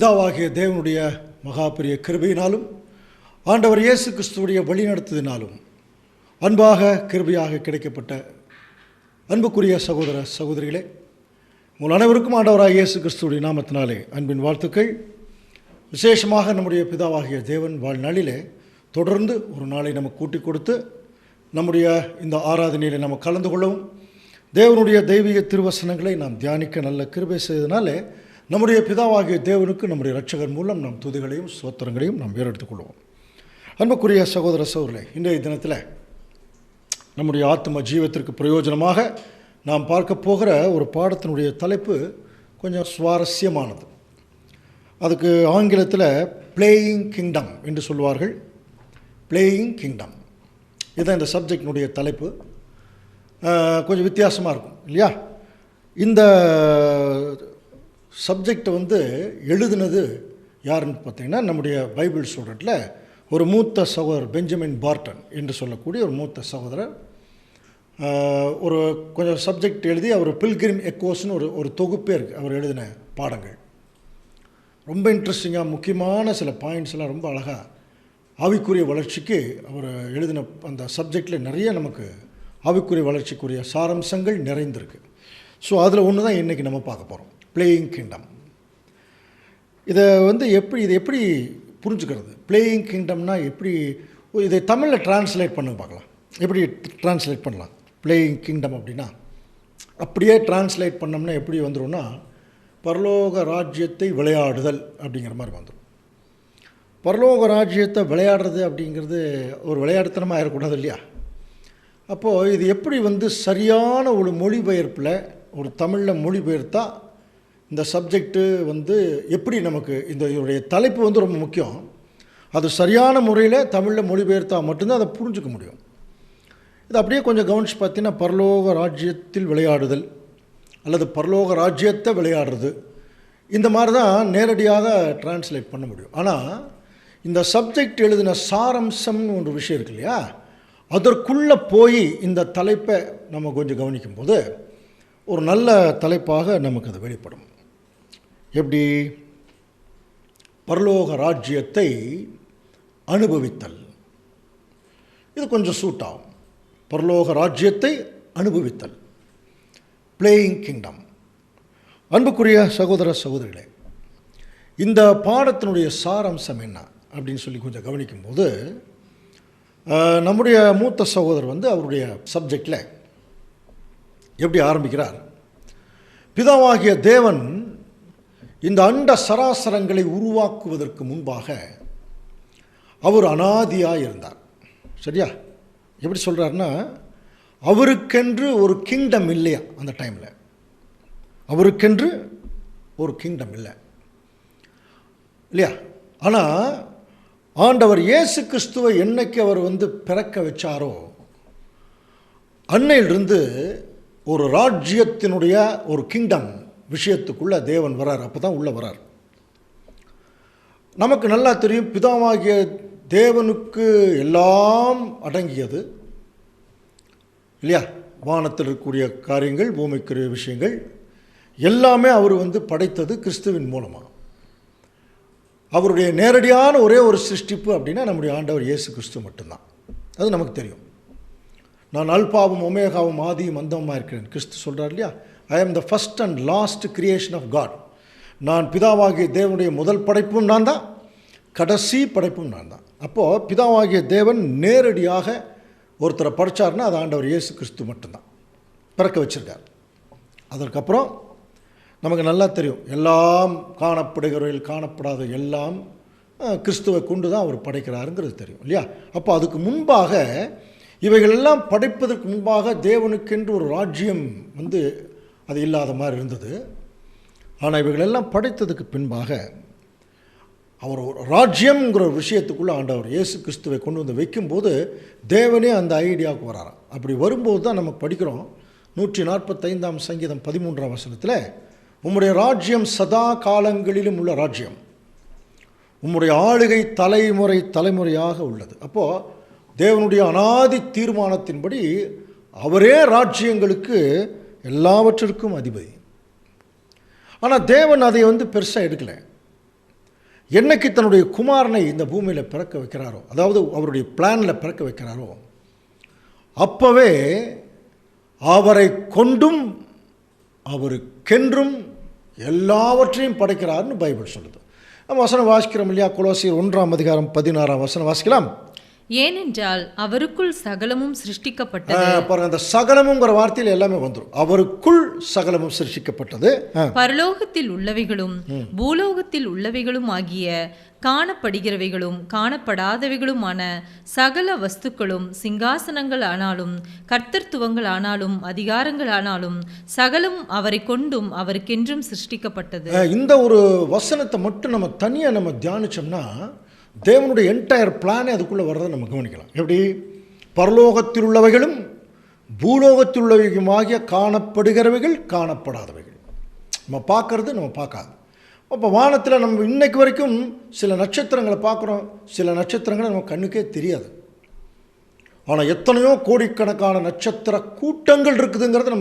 பிதாவாகிய தேவனுடைய மகா பெரிய கிருபையினாலும் ஆண்டவர் இயேசு கிறிஸ்துவுடைய வழிநடத்துதினாலும் அன்பாக கிருபையாக கிடைக்கப்பட்ட அன்புக்குரிய சகோதர சகோதரிகளே, உங்கள் அனைவருக்கும் ஆண்டவராக இயேசு கிறிஸ்துவுடைய நாமத்தினாலே அன்பின் வாழ்த்துக்கள். விசேஷமாக நம்முடைய பிதாவாகிய தேவன் வாழ்நாளிலே தொடர்ந்து ஒரு நாளை நமக்கு கூட்டிக் கொடுத்து நம்முடைய இந்த ஆராதனையில் நம்ம கலந்து கொள்ளவும், தேவனுடைய தெய்வீக திருவசனங்களை நாம் தியானிக்க நல்ல கிருபை செய்ததினாலே நம்முடைய பிதாவாகிய தேவனுக்கு நம்முடைய இரட்சகர் மூலம் நாம் துதிகளையும் ஸ்தோத்திரங்களையும் நாம் ஏறெடுத்துக் கொள்வோம். அன்புக்குரிய சகோதர சகோதரர்களே, இன்றைய தினத்தில் நம்முடைய ஆத்ம ஜீவத்திற்கு பிரயோஜனமாக நாம் பார்க்க போகிற ஒரு பாடத்தினுடைய தலைப்பு கொஞ்சம் சுவாரஸ்யமானது. அதுக்கு ஆங்கிலத்தில் பிளேயிங் கிங்டம் என்று சொல்வார்கள். பிளேயிங் கிங்டம் இதுதான் இந்த சப்ஜெக்டினுடைய தலைப்பு. கொஞ்சம் வித்தியாசமாக இருக்கும் இல்லையா? இந்த சப்ஜெக்டை எழுதினது யாருன்னு பார்த்தீங்கன்னா, நம்முடைய பைபிள் ஸ்டூடெண்ட்டில் ஒரு மூத்த சகோதரர் பெஞ்சமின் பார்டன் என்று சொல்லக்கூடிய ஒரு மூத்த சகோதரர் ஒரு கொஞ்சம் சப்ஜெக்ட் எழுதி அவர் பில்கிரிம் எக்கோஸ்னு ஒரு தொகுப்பே இருக்குது. அவர் எழுதின பாடங்கள் ரொம்ப இன்ட்ரெஸ்டிங்காக, முக்கியமான சில பாயிண்ட்ஸ் எல்லாம் ரொம்ப அழகாக ஆவிக்குரிய வளர்ச்சிக்கு அவர் எழுதின அந்த சப்ஜெக்டில் நிறைய நமக்கு ஆவிக்குரிய வளர்ச்சிக்குரிய சாரம்சங்கள் நிறைந்திருக்கு. ஸோ அதில் ஒன்று தான் இன்றைக்கி நம்ம பார்க்க போகிறோம், பிளேயிங் கிங்டம். இதை எப்படி புரிஞ்சுக்கிறது? பிளேயிங் கிங்டம்னா எப்படி, இதை தமிழில் டிரான்ஸ்லேட் பண்ண பார்க்கலாம். எப்படி டிரான்ஸ்லேட் பண்ணலாம் பிளேயிங் கிங்டம் அப்படின்னா? அப்படியே டிரான்ஸ்லேட் பண்ணோம்னா எப்படி வந்துடும்னா, பரலோக ராஜ்யத்தை விளையாடுதல் அப்படிங்கிற மாதிரி வந்துடும். பரலோக ராஜ்யத்தை விளையாடுறது அப்படிங்கிறது ஒரு விளையாட்டுத்தனமாக ஆகிடக்கூடாது இல்லையா? அப்போது இது எப்படி சரியான ஒரு மொழிபெயர்ப்பில் ஒரு தமிழில் மொழிபெயர்த்தா இந்த சப்ஜெக்டு எப்படி நமக்கு இதனுடைய தலைப்பு ரொம்ப முக்கியம். அது சரியான முறையில் தமிழில் மொழிபெயர்த்தா மட்டும்தான் அதை புரிஞ்சுக்க முடியும். இது அப்படியே கொஞ்சம் கவனித்து பார்த்தீங்கன்னா, பரலோக ராஜ்யத்தில் விளையாடுதல் அல்லது பரலோக ராஜ்யத்தை விளையாடுறது, இந்த மாதிரி தான் நேரடியாக டிரான்ஸ்லேட் பண்ண முடியும். ஆனால் இந்த சப்ஜெக்ட் எழுதின சாரம்சம்னு ஒரு விஷயம் இருக்கு இல்லையா, அதற்குள்ளே போய் இந்த தலைப்பை நம்ம கொஞ்சம் கவனிக்கும்போது ஒரு நல்ல தலைப்பாக நமக்கு அது வெளிப்படும். எப்படி? பரலோக ராஜ்யத்தை அனுபவித்தல். இது கொஞ்சம் சூட் ஆகும். பரலோக ராஜ்யத்தை அனுபவித்தல், பிளேயிங் கிங்டம். அன்புக்குரிய சகோதர சகோதரிகளே, இந்த பாடத்தினுடைய சாரம்சம் என்ன அப்படின்னு சொல்லி கொஞ்சம் கவனிக்கும்போது, நம்முடைய மூத்த சகோதரர் அவருடைய சப்ஜெக்டில் எப்படி ஆரம்பிக்கிறார்? பிதாவாகிய தேவன் இந்த அண்ட சராசரங்களை உருவாக்குவதற்கு முன்பாக அவர் அனாதியாக இருந்தார். சரியா? எப்படி சொல்கிறாருன்னா, அவருக்கென்று ஒரு கிங்டம் இல்லையா அந்த டைமில். அவருக்கென்று ஒரு கிங்டம் இல்லை இல்லையா? ஆனால் ஆண்டவர் இயேசு கிறிஸ்துவை என்னைக்கு அவர் பிறக்க வச்சாரோ, அன்னையிலிருந்து ஒரு ராஜ்யத்தினுடைய ஒரு கிங்டம் விஷயத்துக்குள்ளே தேவன் வரார். அப்போ தான் உள்ளே வரார். நமக்கு நல்லா தெரியும், பிதாவாகிய தேவனுக்கு எல்லாம் அடங்கியது இல்லையா? வானத்தில் இருக்கக்கூடிய காரியங்கள், பூமிக்குரிய விஷயங்கள் எல்லாமே அவர் படைத்தது கிறிஸ்துவின் மூலமாக. அவருடைய நேரடியான ஒரே ஒரு சிருஷ்டிப்பு அப்படின்னா நம்முடைய ஆண்டவர் இயேசு கிறிஸ்து மட்டும்தான். அது நமக்கு தெரியும். நான் அல்பாவும் ஒமேகாவும் ஆதியும் அந்தமாக இருக்கிறேன் கிறிஸ்து சொல்கிறார் இல்லையா? I am the first and last creation of God. நான் பிதாவாகிய தேவனுடைய முதல் படைப்பும் நான் தான், கடைசி படைப்பும் நான் தான். அப்போது பிதாவாகிய தேவன் நேரடியாக ஒருத்தரை படைச்சார்னா அது ஆண்டவர் இயேசு கிறிஸ்து மட்டும்தான் பிறக்க வச்சுருக்கார். அதற்கப்புறம் நமக்கு நல்லா தெரியும், எல்லாம் காணப்படுகிறவர்கள் காணப்படாத எல்லாம் கிறிஸ்துவை கொண்டு தான் அவர் படைக்கிறாருங்கிறது தெரியும் இல்லையா? அப்போ அதுக்கு முன்பாக, இவைகளெல்லாம் படைப்பதற்கு முன்பாக தேவனுக்கென்று ஒரு ராஜ்யம் அது இல்லாத மாதிரி இருந்தது. ஆனால் இவைகளெல்லாம் படைத்ததுக்கு பின்பாக அவர் ஒரு ராஜ்யம்ங்கிற ஒரு விஷயத்துக்குள்ளே ஆண்டவர் இயேசு கிறிஸ்துவை கொண்டு வைக்கும்போது தேவனே அந்த ஐடியாவுக்கு வராராம். அப்படி வரும்போது தான் நம்ம படிக்கிறோம் 145ஆம் சங்கீதம் 13ஆம் வசனத்தில், உம்முடைய ராஜ்யம் சதா காலங்களிலும் உள்ள ராஜ்யம், உம்முடைய ஆளுகை தலைமுறை தலைமுறையாக உள்ளது. அப்போது தேவனுடைய அனாதி தீர்மானத்தின்படி அவரே ராஜ்யங்களுக்கு எல்லாவற்றிற்கும் அதிபதி. ஆனால் தேவன் அதை பெருசாக எடுக்கலை. என்னைக்கு தன்னுடைய குமாரனை இந்த பூமியில் பிறக்க வைக்கிறாரோ, அதாவது அவருடைய பிளானில் பிறக்க வைக்கிறாரோ, அப்போவே அவரை கொண்டும் அவருக்கென்றும் எல்லாவற்றையும் படைக்கிறார்னு பைபிள் சொல்லுது. நம்ம வசனம் வாசிக்கிறோம் இல்லையா? கொலோசியர் 1:16 வசனம் வாசிக்கலாம். ஏனென்றால் அவருக்குள் சகலமும் சிருஷ்டிக்கப்பட்டது. பாருங்க, அந்த சகலமுங்கிற வார்த்தையில் எல்லாமே வந்துடும். அவருக்குள் சகலமும் சிருஷ்டிக்கப்பட்டது. பரலோகத்தில் உள்ளவைகளும் பூலோகத்தில் உள்ளவைகளும் ஆகிய காணப்படுகிறவைகளும் காணப்படாதவைகளுமான சகல வஸ்துக்களும், சிங்காசனங்கள் ஆனாலும் கர்த்தர்த்துவங்கள் ஆனாலும் அதிகாரங்கள் ஆனாலும் சகலம் அவரை கொண்டும் அவருக்கென்றும் சிருஷ்டிக்கப்பட்டது. இந்த ஒரு வசனத்தை மட்டும் நம்ம தனியாக நம்ம தியானிச்சோம்னா தேவனுடைய என்டையர் பிளானே அதுக்குள்ளே வர்றதை நம்ம கவனிக்கலாம். எப்படி? பரலோகத்தில் உள்ளவைகளும் பூலோகத்தில் உள்ளவைகளுமாகிய காணப்படுகிறவைகள் காணப்படாதவைகள். நம்ம பார்க்கறது நம்ம பார்க்காது. அப்போ வானத்தில் நம்ம இன்னைக்கு வரைக்கும் சில நட்சத்திரங்களை பார்க்குறோம், சில நட்சத்திரங்களை நம்ம கண்ணுக்கே தெரியாது. ஆனால் எத்தனையோ கோடிக்கணக்கான நட்சத்திர கூட்டங்கள் இருக்குதுங்கிறத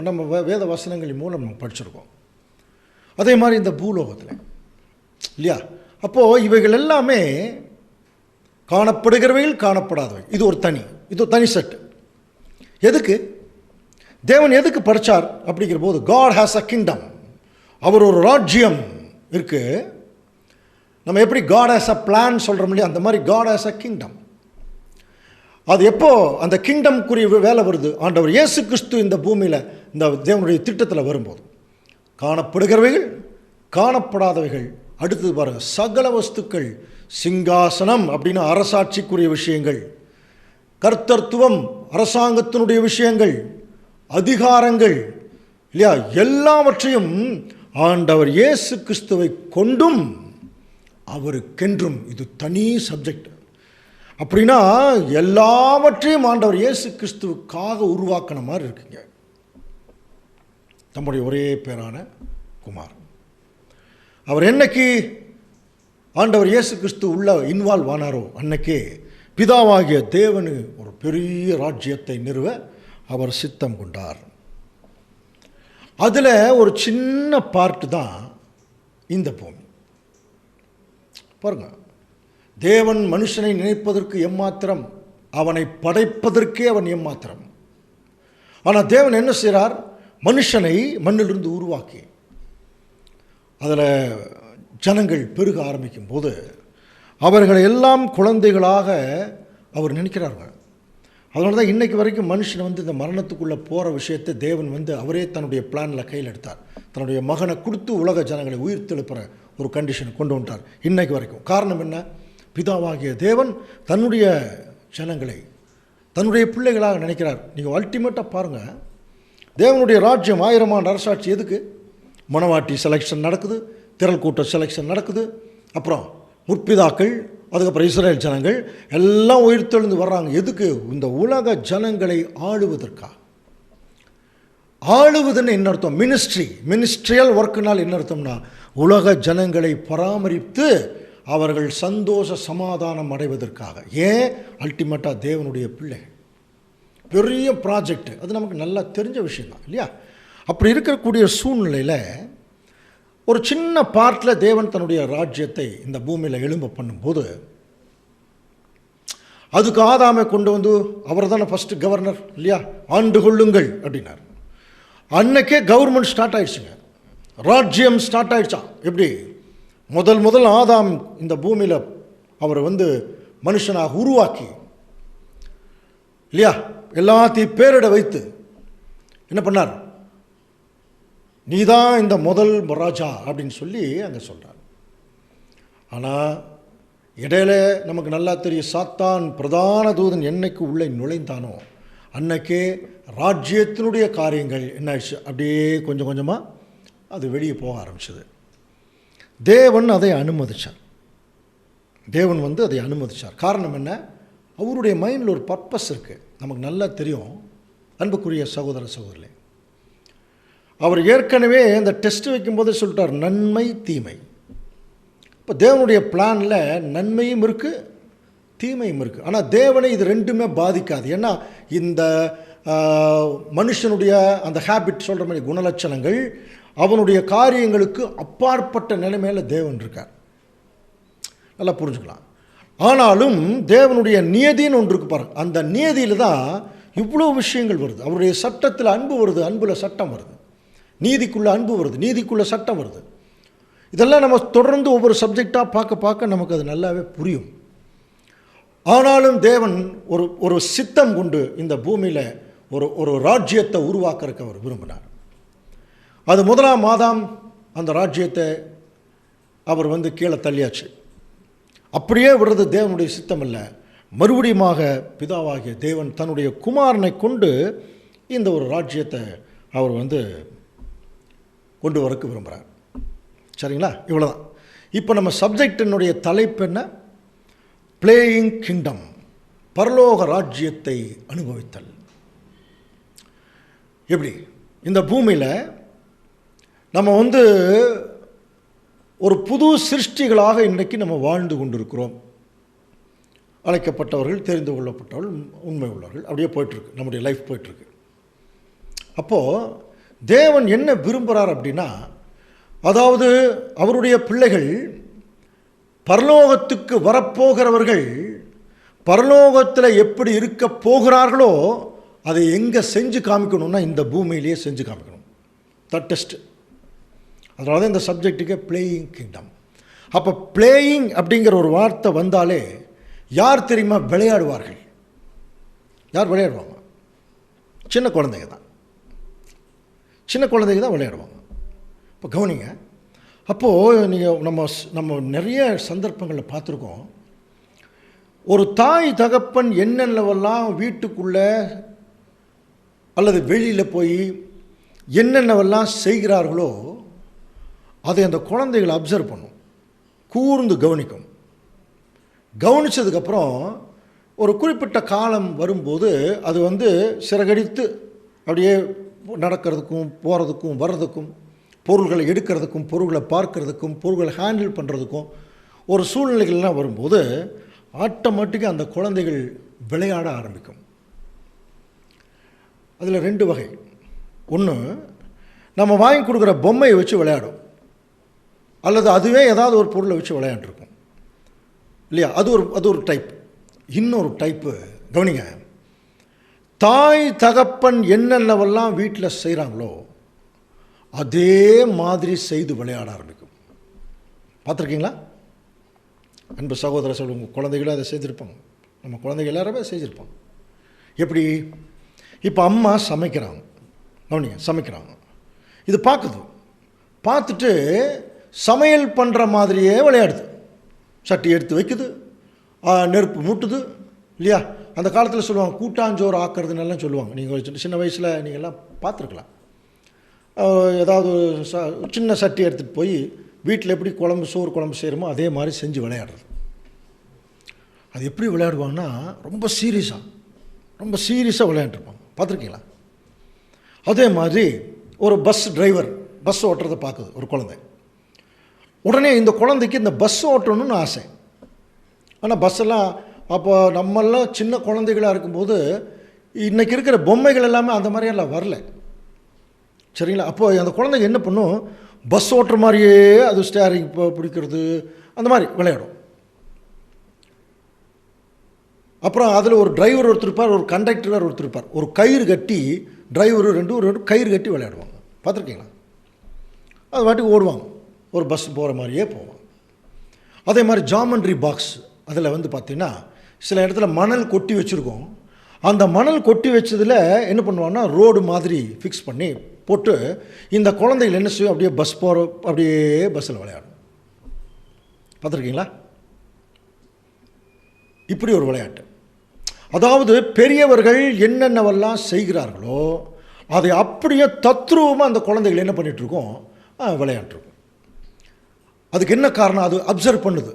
நம்ம வேத வசனங்களின் மூலம் நம்ம படிச்சிருக்கோம். அதே மாதிரி இந்த பூலோகத்தில் இல்லையா? அப்போது இவைகள் எல்லாமே காணப்படுகிறவைகள் காணப்படாதவை. இது ஒரு தனி செட்டு. எதுக்கு தேவன் எதுக்கு படைச்சார் அப்படிங்கிற போது, காட் ஹேஸ் அ கிங்டம். அவர் ஒரு ராஜ்யம் இருக்குது. நம்ம எப்படி காட் ஹேஸ் அ பிளான் சொல்கிறோம் இல்லையா, அந்த மாதிரி காட் ஹேஸ் அ கிங்டம். அது எப்போ அந்த கிங்டம்க்குரிய வேலை வருது? ஆண்டவர் இயேசு கிறிஸ்து இந்த பூமியில் இந்த தேவனுடைய திட்டத்தில் வரும்போது. காணப்படுகிறவைகள் காணப்படாதவைகள். அடுத்தது பாருங்கள், சகல வஸ்துக்கள், சிங்காசனம் அப்படின்னா அரசாட்சிக்குரிய விஷயங்கள், கர்த்தர்த்துவம் அரசாங்கத்தினுடைய விஷயங்கள், அதிகாரங்கள் இல்லையா, எல்லாவற்றையும் ஆண்டவர் இயேசு கிறிஸ்துவை கொண்டும் அவருக்கென்றும். இது தனி சப்ஜெக்ட். அப்படின்னா எல்லாவற்றையும் ஆண்டவர் இயேசு கிறிஸ்துவுக்காக உருவாக்கின மாதிரி இருக்குங்க. நம்முடைய ஒரே பேரான குமார். அவர் என்னைக்கு ஆண்டவர் இயேசு கிறிஸ்து உள்ள இன்வால்வ் ஆனாரோ அன்னைக்கே பிதாவாகிய தேவனு ஒரு பெரிய ராஜ்யத்தை நிறுவ அவர் சித்தம் கொண்டார். அதில் ஒரு சின்ன பார்ட்டு தான் இந்த பூமி. பாருங்க, தேவன் மனுஷனை நினைப்பதற்கு எம்மாத்திரம், அவனை படைப்பதற்கே அவன் எம்மாத்திரம். ஆனால் தேவன் என்ன செய்கிறார்? மனுஷனை மண்ணிலிருந்து உருவாக்கி அதில் ஜனங்கள் பெருக ஆரம்பிக்கும் போது அவர்களை எல்லாம் குழந்தைகளாக அவர் நினைக்கிறார்கள். அதனால தான் இன்றைக்கு வரைக்கும் மனுஷனை இந்த மரணத்துக்குள்ளே போகிற விஷயத்தை தேவன் அவரே தன்னுடைய பிளானில் கையில் எடுத்தார். தன்னுடைய மகனை கொடுத்து உலக ஜனங்களை உயிர் தெழுப்புற ஒரு கண்டிஷனை கொண்டு வந்துட்டார் இன்றைக்கு வரைக்கும். காரணம் என்ன? பிதாவாகிய தேவன் தன்னுடைய ஜனங்களை தன்னுடைய பிள்ளைகளாக நினைக்கிறார். நீங்கள் அல்டிமேட்டாக பாருங்கள், தேவனுடைய ராஜ்யம் 1000 ஆண்டு அரசாட்சி எதுக்கு? மணவாட்டி செலெக்ஷன் நடக்குது, திரள் கூட்ட செலெக்ஷன் நடக்குது, அப்புறம் முற்பிதாக்கள், அதுக்கப்புறம் இஸ்ரேல் ஜனங்கள் எல்லாம் உயிர்த்தெழுந்து வர்றாங்க. எதுக்கு? இந்த உலக ஜனங்களை ஆளுவதற்காக. ஆளுவதுன்னு என்ன அர்த்தம்? மினிஸ்ட்ரியல் ஒர்க்குனால் என்ன அர்த்தம்னா, உலக ஜனங்களை பராமரித்து அவர்கள் சந்தோஷ சமாதானம் அடைவதற்காக. ஏன்? அல்டிமேட்டாக தேவனுடைய பிள்ளைகள். பெரிய ப்ராஜெக்ட். அது நமக்கு நல்லா தெரிஞ்ச விஷயம்தான் இல்லையா? அப்படி இருக்கக்கூடிய சூழ்நிலையில் ஒரு சின்ன பார்ட்டில் தேவன் தன்னுடைய ராஜ்யத்தை இந்த பூமியில் எழும்ப பண்ணும்போது, அதுக்கு ஆதாமை கொண்டு அவர் தானே ஃபஸ்ட்டு கவர்னர் இல்லையா? ஆண்டு கொள்ளுங்கள் அப்படின்னார். அன்னைக்கே கவர்மெண்ட் ஸ்டார்ட் ஆயிடுச்சுங்க, ராஜ்யம் ஸ்டார்ட் ஆயிடுச்சான். எப்படி? முதல் ஆதாம் இந்த பூமியில் அவர் மனுஷனாக உருவாக்கி இல்லையா, எல்லாத்தையும் பேரிட வைத்து என்ன பண்ணார்? நீதான் இந்த முதல் ராஜா அப்படின்னு சொல்லி அங்கே சொல்கிறார். ஆனால் இடையில நமக்கு நல்லா தெரியும், சாத்தான் பிரதான தூதன் என்னைக்கு உள்ளே நுழைந்தானோ அன்னைக்கே ராஜ்யத்தினுடைய காரியங்கள் என்ன ஆயிடுச்சு? அப்படியே கொஞ்சம் கொஞ்சமாக அது வெளியே போக ஆரம்பிச்சது. தேவன் அதை அனுமதித்தார். அதை அனுமதித்தார். காரணம் என்ன? அவருடைய மைண்டில் ஒரு பர்பஸ் இருக்குது. நமக்கு நல்லா தெரியும் அன்புக்குரிய சகோதர சகோதரிகளே. அவர் ஏற்கனவே இந்த டெஸ்ட் வைக்கும்போது சொல்லிட்டார், நன்மை தீமை. இப்போ தேவனுடைய பிளானில் நன்மையும் இருக்குது, தீமையும் இருக்குது. ஆனால் தேவனை இது ரெண்டுமே பாதிக்காது. ஏன்னா இந்த மனுஷனுடைய அந்த ஹேபிட் சொல்கிற மாதிரி குணலட்சணங்கள், அவனுடைய காரியங்களுக்கு அப்பாற்பட்ட நிலைமையில் தேவன் இருக்கார். நல்லா புரிஞ்சுக்கலாம். ஆனாலும் தேவனுடைய நியதின்னு ஒன்று இருக்கு பாருங்க. அந்த நியதியில் தான் இவ்வளோ விஷயங்கள் வருது. அவருடைய சட்டத்தில் அன்பு வருது, அன்புல சட்டம் வருது. நீதிக்குள்ளே அன்பு வருது, நீதிக்குள்ளே சட்டம் வருது. இதெல்லாம் நம்ம தொடர்ந்து ஒவ்வொரு சப்ஜெக்டாக பார்க்க பார்க்க நமக்கு அது நல்லாவே புரியும். ஆனாலும் தேவன் ஒரு சித்தம் கொண்டு இந்த பூமியில் ஒரு ராஜ்யத்தை உருவாக்குறதுக்கு அவர் விரும்பினார். அது 1ஆம் மாதம் அந்த ராஜ்யத்தை அவர் கீழே தள்ளியாச்சு. அப்படியே விடுறது தேவனுடைய சித்தம் இல்லை. மறுபடியுமாக பிதாவாகிய தேவன் தன்னுடைய குமாரனை கொண்டு இந்த ஒரு ராஜ்யத்தை அவர் கொண்டு வரக்கு விரும்புகிறார். சரிங்களா? இவ்வளோதான். இப்போ நம்ம சப்ஜெக்டினுடைய தலைப்பு என்ன? பிளேயிங் கிங்டம், பரலோக ராஜ்யத்தை அனுபவித்தல். எப்படி இந்த பூமியில் நம்ம ஒரு புது சிருஷ்டிகளாக இன்றைக்கு நம்ம வாழ்ந்து கொண்டிருக்கிறோம். அழைக்கப்பட்டவர்கள், தெரிந்து கொள்ளப்பட்டவர்கள், உண்மை உள்ளவர்கள், அப்படியே போயிட்டுருக்கு, நம்முடைய லைஃப் போயிட்டுருக்கு. அப்போது தேவன் என்ன விரும்புகிறார் அப்படின்னா, அதாவது அவருடைய பிள்ளைகள், பரலோகத்துக்கு வரப்போகிறவர்கள் பரலோகத்தில் எப்படி இருக்க போகிறார்களோ அதை எங்கே செஞ்சு காமிக்கணும்னா இந்த பூமியிலேயே செஞ்சு காமிக்கணும். டெஸ்ட். அதனால தான் இந்த சப்ஜெக்ட்டுக்கு பிளேயிங் கிங்டம். அப்போ பிளேயிங் அப்படிங்கிற ஒரு வார்த்தை வந்தாலே யார் தெரியுமா விளையாடுவார்கள்? யார் விளையாடுவாங்க? சின்ன குழந்தைங்க தான். சின்ன குழந்தைங்க தான் விளையாடுவாங்க. இப்போ கவனிங்க. அப்போது நீங்கள் நம்ம நிறைய சந்தர்ப்பங்களில் பார்த்துருக்கோம். ஒரு தாய் தகப்பன் என்னென்னவெல்லாம் வீட்டுக்குள்ளே அல்லது வெளியில் போய் என்னென்னவெல்லாம் செய்கிறார்களோ அதை அந்த குழந்தைகளை அப்சர்வ் பண்ணும், கூர்ந்து கவனிக்கும். கவனித்ததுக்கப்புறம் ஒரு குறிப்பிட்ட காலம் வரும்போது அது சிறகடித்து அப்படியே நடக்கிறதுக்கும் போகிறதுக்கும் வர்றதுக்கும், பொருள்களை எடுக்கிறதுக்கும் பொருள்களை பார்க்கறதுக்கும் பொருள்களை ஹேண்டில் பண்ணுறதுக்கும் ஒரு சூழ்நிலைகள்லாம் வரும்போது ஆட்டோமேட்டிக்காக அந்த குழந்தைகள் விளையாட ஆரம்பிக்கும். அதில் 2 வகை. ஒன்று, நம்ம வாங்கி கொடுக்குற பொம்மையை வச்சு விளையாடும், அல்லது அதுவே ஏதாவது ஒரு பொருளை வச்சு விளையாண்டுருக்கும் இல்லையா? அது ஒரு டைப். இன்னொரு டைப்பு கவனிங்க. தாய் தகப்பன் என்னென்னவெல்லாம் வீட்டில் செய்கிறாங்களோ அதே மாதிரி செய்து விளையாட ஆரம்பிக்கும். பார்த்துருக்கீங்களா? அன்பு சகோதர சொல்லுங்க, குழந்தைகளும் அதை செஞ்சுருப்பாங்க. நம்ம குழந்தைகள் எல்லாருமே செஞ்சுருப்பாங்க. எப்படி? இப்போ அம்மா சமைக்கிறாங்க, கவனிங்க, சமைக்கிறாங்க. இது பார்த்துட்டு சமையல் பண்ணுற மாதிரியே விளையாடுது. சட்டி எடுத்து வைக்குது, நெருப்பு மூட்டுது இல்லையா? அந்த காலத்தில் சொல்லுவாங்க கூட்டாஞ்சோறு ஆக்கிறதுனெல்லாம் சொல்லுவாங்க. நீங்கள் சின்ன வயசில் நீங்கள்லாம் பார்த்துருக்கலாம். ஏதாவது சின்ன சட்டி எடுத்துகிட்டு போய் வீட்டில் எப்படி சோறு குழம்பு செய்கிறோமோ அதே மாதிரி செஞ்சு விளையாடுறது. அது எப்படி விளையாடுவாங்கன்னா ரொம்ப சீரியஸாக விளையாண்டுருப்பாங்க. பார்த்துருக்கீங்களா? அதே மாதிரி ஒரு பஸ் டிரைவர் பஸ் ஓட்டுறதை பார்க்குது ஒரு குழந்தை. உடனே இந்த குழந்தைக்கு இந்த பஸ் ஓட்டணும்னு ஆசை. ஆனால் பஸ்ஸெல்லாம் அப்போ நம்மெல்லாம் சின்ன குழந்தைகளாக இருக்கும்போது இன்றைக்கி இருக்கிற பொம்மைகள் எல்லாமே அந்த மாதிரியெல்லாம் வரல. சரிங்களா? அப்போது அந்த குழந்தைங்க என்ன பண்ணும், பஸ் ஓட்டுற மாதிரியே அது ஸ்டேரிங் பிடிக்கிறது அந்த மாதிரி விளையாடும். அப்புறம் அதில் ஒரு டிரைவர் ஒருத்தர் இருப்பார், ஒரு கண்டக்டர் ஒருத்தர் இருப்பார். ஒரு கயிறு கட்டி டிரைவரு ரெண்டு கயிறு கட்டி விளையாடுவாங்க. பார்த்துருக்கீங்களா? அது வாட்டுக்கு ஓடுவாங்க, ஒரு பஸ் போகிற மாதிரியே போவாங்க. அதே மாதிரி ஜாமெண்ட்ரி பாக்ஸ், அதில் பார்த்திங்கன்னா சில இடத்துல மணல் கொட்டி வச்சுருக்கோம். அந்த மணல் கொட்டி வச்சதில் என்ன பண்ணுவாங்கன்னா ரோடு மாதிரி ஃபிக்ஸ் பண்ணி போட்டு இந்த குழந்தைகள் என்ன செய்யும், அப்படியே பஸ்ஸில் விளையாடும். பார்த்துருக்கீங்களா? இப்படி ஒரு விளையாட்டு. அதாவது பெரியவர்கள் என்னென்னவெல்லாம் செய்கிறார்களோ அதை அப்படியே தத்ரூபமாக அந்த குழந்தைகள் என்ன பண்ணிகிட்ருக்கோம், விளையாண்டுருக்கும். அதுக்கு என்ன காரணம்? அது அப்சர்வ் பண்ணுது.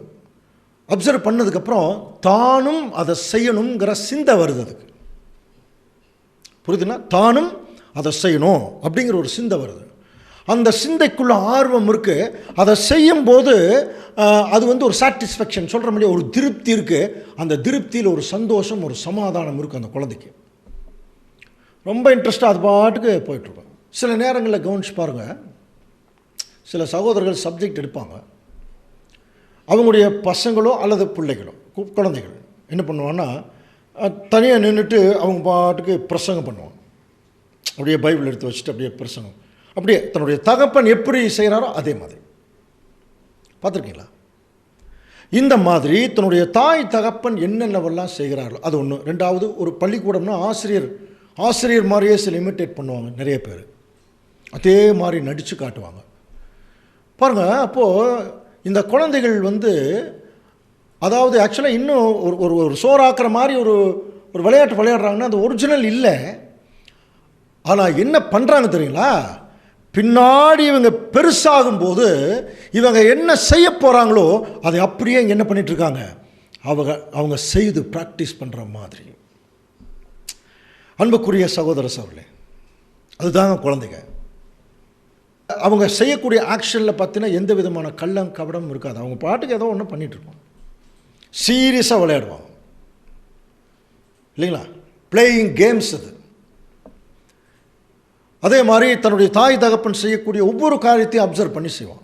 அப்சர்வ் பண்ணதுக்கப்புறம் தானும் அதை செய்யணுங்கிற சிந்தை வருது. அதுக்கு புரியுதுன்னா, தானும் அதை செய்யணும் அப்படிங்கிற ஒரு சிந்தை வருது. அந்த சிந்தைக்குள்ள ஆர்வம் இருக்குது. அதை செய்யும்போது அது ஒரு சாட்டிஸ்ஃபேக்ஷன் சொல்கிற முடியாது, ஒரு திருப்தி இருக்குது. அந்த திருப்தியில் ஒரு சந்தோஷம், ஒரு சமாதானம் இருக்குது அந்த குழந்தைக்கு. ரொம்ப இன்ட்ரெஸ்ட்டாக அது பாட்டுக்கு போயிட்டுருக்கோம். சில நேரங்களில் கவனிச்சு பாருங்கள், சில சகோதரர்கள் சப்ஜெக்ட் எடுப்பாங்க. அவங்களுடைய பசங்களோ அல்லது பிள்ளைகளோ குழந்தைகள் என்ன பண்ணுவாங்கன்னா தனியாக நின்றுட்டு அவங்க பாட்டுக்கு பிரசங்கம் பண்ணுவாங்க. அப்படியே பைபிள் எடுத்து வச்சுட்டு அப்படியே பிரசங்கம், அப்படியே தன்னுடைய தகப்பன் எப்படி செய்கிறாரோ அதே மாதிரி. பார்த்துருக்கீங்களா? இந்த மாதிரி தன்னுடைய தாய் தகப்பன் என்னென்னவெல்லாம் செய்கிறார்களோ அது ஒன்று. ரெண்டாவது, ஒரு பள்ளிக்கூடம்னா ஆசிரியர் மாதிரியே சில இமிட்டேட் பண்ணுவாங்க நிறைய பேர். அதே மாதிரி நடித்து காட்டுவாங்க பாருங்கள். அப்போது இந்த குழந்தைகள் அதாவது ஆக்சுவலாக இன்னும் ஒரு ஒரு சோறாக்குற மாதிரி ஒரு விளையாட்டு விளையாடுறாங்கன்னா அது ஒரிஜினல் இல்லை. ஆனால் என்ன பண்ணுறாங்க தெரியுங்களா? பின்னாடி இவங்க பெருசாகும்போது இவங்க என்ன செய்ய போகிறாங்களோ அதை அப்படியே என்ன பண்ணிகிட்ருக்காங்க, அவங்க செய்து ப்ராக்டிஸ் பண்ணுற மாதிரி. அன்புக்குரிய சகோதர சகோதரர்களே, அதுதாங்க குழந்தைங்க. அவங்க செய்யக்கூடிய ஆக்ஷனில் பார்த்தீங்கன்னா எந்த விதமான கள்ளம் கபடம் இருக்காது. அவங்க பாட்டுக்கு ஏதோ ஒன்று பண்ணிகிட்ருப்பாங்க, சீரியஸாக விளையாடுவாங்க இல்லைங்களா? பிளேயிங் கேம்ஸ் அது. அதே மாதிரி தன்னுடைய தாய் தகப்பன் செய்யக்கூடிய ஒவ்வொரு காரியத்தையும் அப்சர்வ் பண்ணி செய்வான்.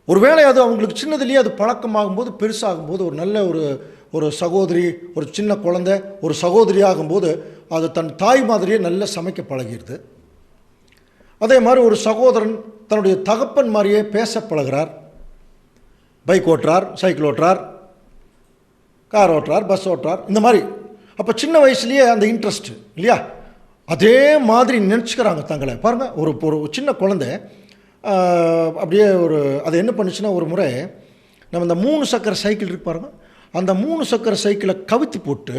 ஒருவேளை அது அவங்களுக்கு சின்னதுலேயே அது பழக்கமாகும்போது பெருசாகும்போது ஒரு நல்ல ஒரு சகோதரி, ஒரு சின்ன குழந்தை ஒரு சகோதரி ஆகும்போது அது தன் தாய் மாதிரியே நல்ல சமைக்க பழகிடுது. அதே மாதிரி ஒரு சகோதரன் தன்னுடைய தகப்பன் மாதிரியே பேச பழகிறார். பைக் ஓட்டுறார், சைக்கிள் ஓட்டுறார், கார் ஓட்டுறார், பஸ் ஓட்டுறார், இந்த மாதிரி. அப்போ சின்ன வயசுலேயே அந்த இன்ட்ரெஸ்ட் இல்லையா? அதே மாதிரி நினச்சிக்கிறாங்க தங்களை. பாருங்கள், ஒரு சின்ன குழந்தை அப்படியே அது என்ன பண்ணுச்சுன்னா, ஒரு முறை நம்ம இந்த 3 சக்கர சைக்கிள் இருக்கு பாருங்கள், அந்த 3 சக்கர சைக்கிளை கவித்து போட்டு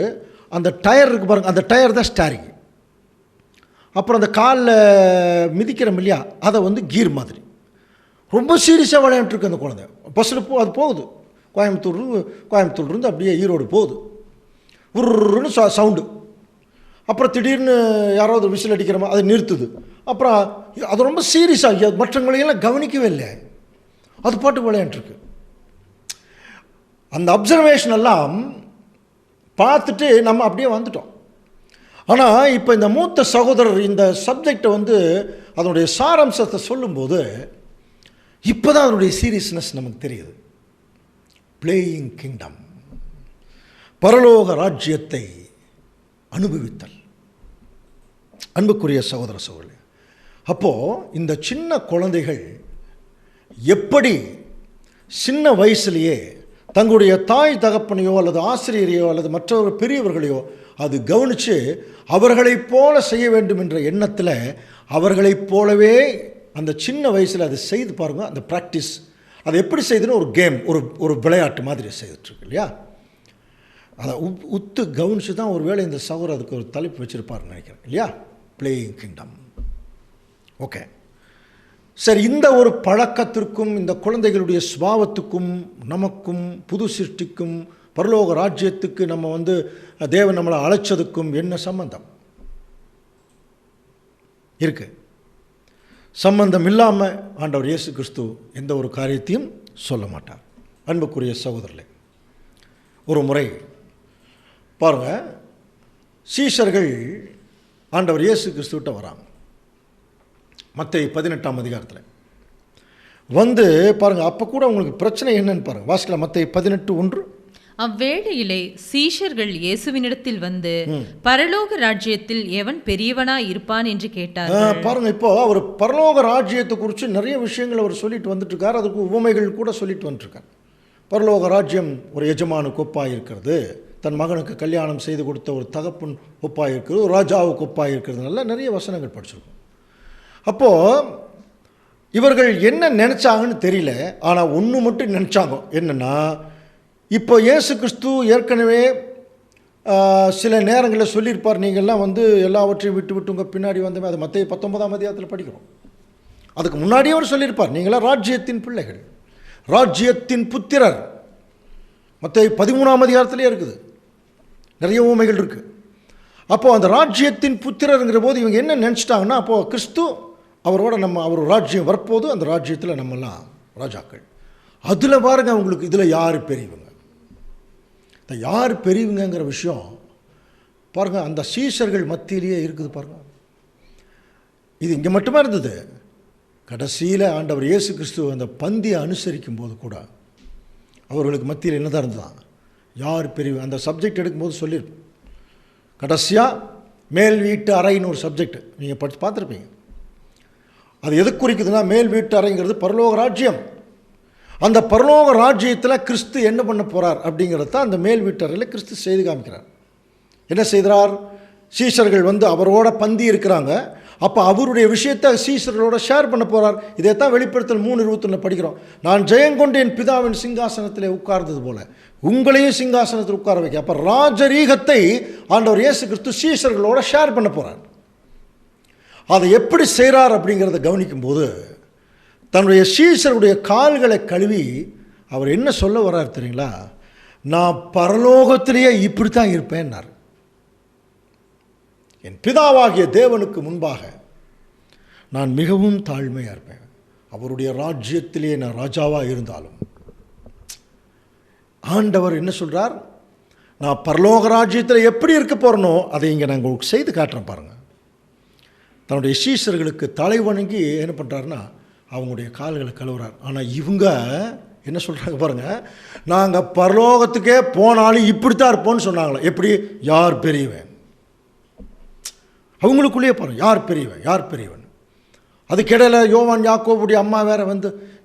அந்த டயர் இருக்குது பாருங்கள், அந்த டயர் தான் ஸ்டாரிங். அப்புறம் அந்த காலில் மிதிக்கிறோம் இல்லையா, அதை கீர் மாதிரி ரொம்ப சீரியஸாக விளையாண்டுருக்கு அந்த குழந்தை. பஸ்ஸில் அது போகுது, கோயம்புத்தூர்லேருந்து அப்படியே ஈரோடு போகுது, உருன்னு சவுண்டு. அப்புறம் திடீர்னு யாராவது விசில் அடிக்கிற மாதிரி அதை நிறுத்துது. அப்புறம் அது ரொம்ப சீரியஸாக மற்றவங்களையெல்லாம் கவனிக்கவே இல்லை, அது பாட்டு விளையாண்டுருக்கு. அந்த அப்சர்வேஷன் எல்லாம் பார்த்துட்டு நம்ம அப்படியே வந்துட்டோம். ஆனால் இப்போ இந்த மூத்த சகோதரர் இந்த சப்ஜெக்டை அதனுடைய சாராம்சத்தை சொல்லும்போது இப்போ தான் அதனுடைய சீரியஸ்னஸ் நமக்கு தெரியுது. பிளேயிங் கிங்டம், பரலோக ராஜ்யத்தை அனுபவித்தல். அன்புக்குரிய சகோதர சகோதரி, அப்போது இந்த சின்ன குழந்தைகள் எப்படி சின்ன வயசுலேயே தங்களுடைய தாய் தகப்பனையோ அல்லது ஆசிரியரையோ அல்லது மற்றவர்கள் பெரியவர்களையோ அது கவனித்து அவர்களைப் போல செய்ய வேண்டும் என்ற எண்ணத்தில் அவர்களைப் போலவே அந்த சின்ன வயசில் அதை செய்து பாருங்கள். அந்த ப்ராக்டிஸ் அதை எப்படி செய்துன்னு ஒரு கேம், ஒரு விளையாட்டு மாதிரி செய்துட்ருக்கு இல்லையா? அதை உத்து கவனித்து தான் ஒரு வேளை இந்த சகோதரர் அதுக்கு ஒரு தலைப்பு வச்சுருப்பாருன்னு நினைக்கிறேன் இல்லையா? Playing kingdom. ஓகே, சரி. இந்த ஒரு பழக்கத்திற்கும் இந்த குழந்தைகளுடைய சுபாவத்துக்கும் நமக்கும் புது சிருஷ்டிக்கும் பரலோக ராஜ்யத்துக்கு நம்ம தேவன் நம்மளை அழைச்சதுக்கும் என்ன சம்பந்தம் இருக்கு? சம்பந்தம் இல்லாமல் ஆண்டவர் இயேசு கிறிஸ்து எந்த ஒரு காரியத்தையும் சொல்ல மாட்டார். அன்புக்குரிய சகோதரர்களே, ஒரு முறை பாருங்கள், சீஷர்கள் ஆண்டவர் இயேசு கிறிஸ்துவிட்ட வராங்க. மத்தேயு 18ஆம் அதிகாரத்தில் பாருங்கள். அப்போ கூட உங்களுக்கு பிரச்சனை என்னன்னு பாருங்கள். வாசிக்கலாம், மத்தேயு 18:1. அவ்வேளையிலே சீஷர்கள் இயேசுவினிடத்தில் பரலோக ராஜ்யத்தில் எவன் பெரியவனாய் இருப்பான் என்று கேட்டார். பாருங்க, இப்போ அவர் பரலோக ராஜ்யத்தை குறித்து நிறைய விஷயங்கள் அவர் சொல்லிட்டு வந்துட்டு இருக்கார். அதுக்கு உவமைகள் கூட சொல்லிட்டு வந்துட்டுருக்கார். பரலோக ராஜ்யம் ஒரு எஜமானுக்கு ஒப்பாக இருக்கிறது, தன் மகனுக்கு கல்யாணம் செய்து கொடுத்த ஒரு தகப்பன் ஒப்பாக இருக்கிறது, ஒரு ராஜாவுக்கு ஒப்பாக இருக்கிறதுனால நிறைய வசனங்கள் படிச்சிருக்கோம். அப்போது இவர்கள் என்ன நினச்சாங்கன்னு தெரியல. ஆனால் ஒன்று மட்டும் நினச்சாங்க, என்னென்னா இப்போ இயேசு கிறிஸ்து ஏற்கனவே சில நேரங்களில் சொல்லியிருப்பார், நீங்கள்லாம் எல்லாவற்றையும் விட்டு விட்டு உங்கள் பின்னாடி வந்தமே. அது மத்தேயு 19ஆம் அதிகாரத்தில் படிக்கிறோம். அதுக்கு முன்னாடியே அவர் சொல்லியிருப்பார், நீங்களாம் ராஜ்யத்தின் பிள்ளைகள், ராஜ்யத்தின் புத்திரர். மத்தேயு 13ஆம் அதிகாரத்திலே இருக்குது, நிறைய உவமைகள் இருக்குது. அப்போது அந்த ராஜ்யத்தின் புத்திரருங்கிற போது இவங்க என்ன நினச்சிட்டாங்கன்னா, அப்போது கிறிஸ்து அவரோட அவர் ராஜ்யம் வரப்போது அந்த ராஜ்யத்தில் நம்மெல்லாம் ராஜாக்கள். அதில் பாருங்கள் அவங்களுக்கு இதில் யார் பெரியவங்க, இந்த யார் பெரியவங்கிற விஷயம் பாருங்கள் அந்த சீஷர்கள் மத்தியிலேயே இருக்குது பாருங்கள். இது இங்கே மட்டுமே இருந்தது. கடைசியில் ஆண்டவர் இயேசு கிறிஸ்து அந்த பந்தியை அனுசரிக்கும் போது கூட அவர்களுக்கு மத்தியில் என்ன தான் இருந்ததான், யார் பெரியவன். அந்த சப்ஜெக்ட் எடுக்கும்போது சொல்லியிருப்போம். கடைசியாக மேல் வீட்டு அறைன்னு ஒரு சப்ஜெக்ட் நீங்கள் படித்து பார்த்துருப்பீங்க. அது எது குறிக்குதுன்னா, மேல் வீட்டு அறைங்கிறது பரலோக ராஜ்யம். அந்த பரலோக ராஜ்யத்தில் கிறிஸ்து என்ன பண்ண போகிறார் அப்படிங்கிறது தான் அந்த மேல் வீட்டு அறையில் கிறிஸ்து செய்து காமிக்கிறார். என்ன செய்கிறார்? சீஷர்கள் அவரோட பந்தி இருக்கிறாங்க. அப்போ அவருடைய விஷயத்தை சீஷர்களோட ஷேர் பண்ண போகிறார். இதைத்தான் வெளிப்படுத்தல் 3:21 படிக்கிறோம். நான் ஜெயங்கொண்டு என் பிதாவின் சிங்காசனத்திலே உட்கார்ந்தது போல உங்களையும் சிங்காசனத்தில் உட்கார வைக்க. அப்போ ராஜரீகத்தை ஆண்டவர் இயேசு கிறிஸ்து சீஷர்களோட ஷேர் பண்ண போகிறார். அதை எப்படி செய்கிறார் அப்படிங்கிறத கவனிக்கும்போது, தன்னுடைய சீஷருடைய கால்களை கழுவி அவர் என்ன சொல்ல வர்றார் தெரியுங்களா? நான் பரலோகத்திலேயே இப்படித்தான் இருப்பேன்னார். என் பிதாவாகிய தேவனுக்கு முன்பாக நான் மிகவும் தாழ்மையாக இருப்பேன். அவருடைய ராஜ்யத்திலே நான் ராஜாவாக இருந்தாலும் ஆண்டவர் என்ன சொல்கிறார்? நான் பரலோக ராஜ்யத்தில் எப்படி இருக்க போகிறனோ அதை இங்கே நான் உங்களுக்கு செய்து காட்டுறேன் பாருங்கள். தன்னுடைய சீஷர்களுக்கு தலை வணங்கி என்ன பண்ணுறாருன்னா அவங்களுடைய கால்களை கழுவுறார். ஆனால் இவங்க என்ன சொல்கிறாங்க பாருங்கள், நாங்கள் பரலோகத்துக்கே போனாலும் இப்படித்தான் இருப்போம்னு சொன்னாங்களே. எப்படி? யார் பெரியவன்? அவங்களுக்குள்ளேயே பாருங்கள், யார் பெரியவன் யார் பெரியவன். அதுக்கிடையில் யோவான் யாக்கோபுடைய அம்மா வேற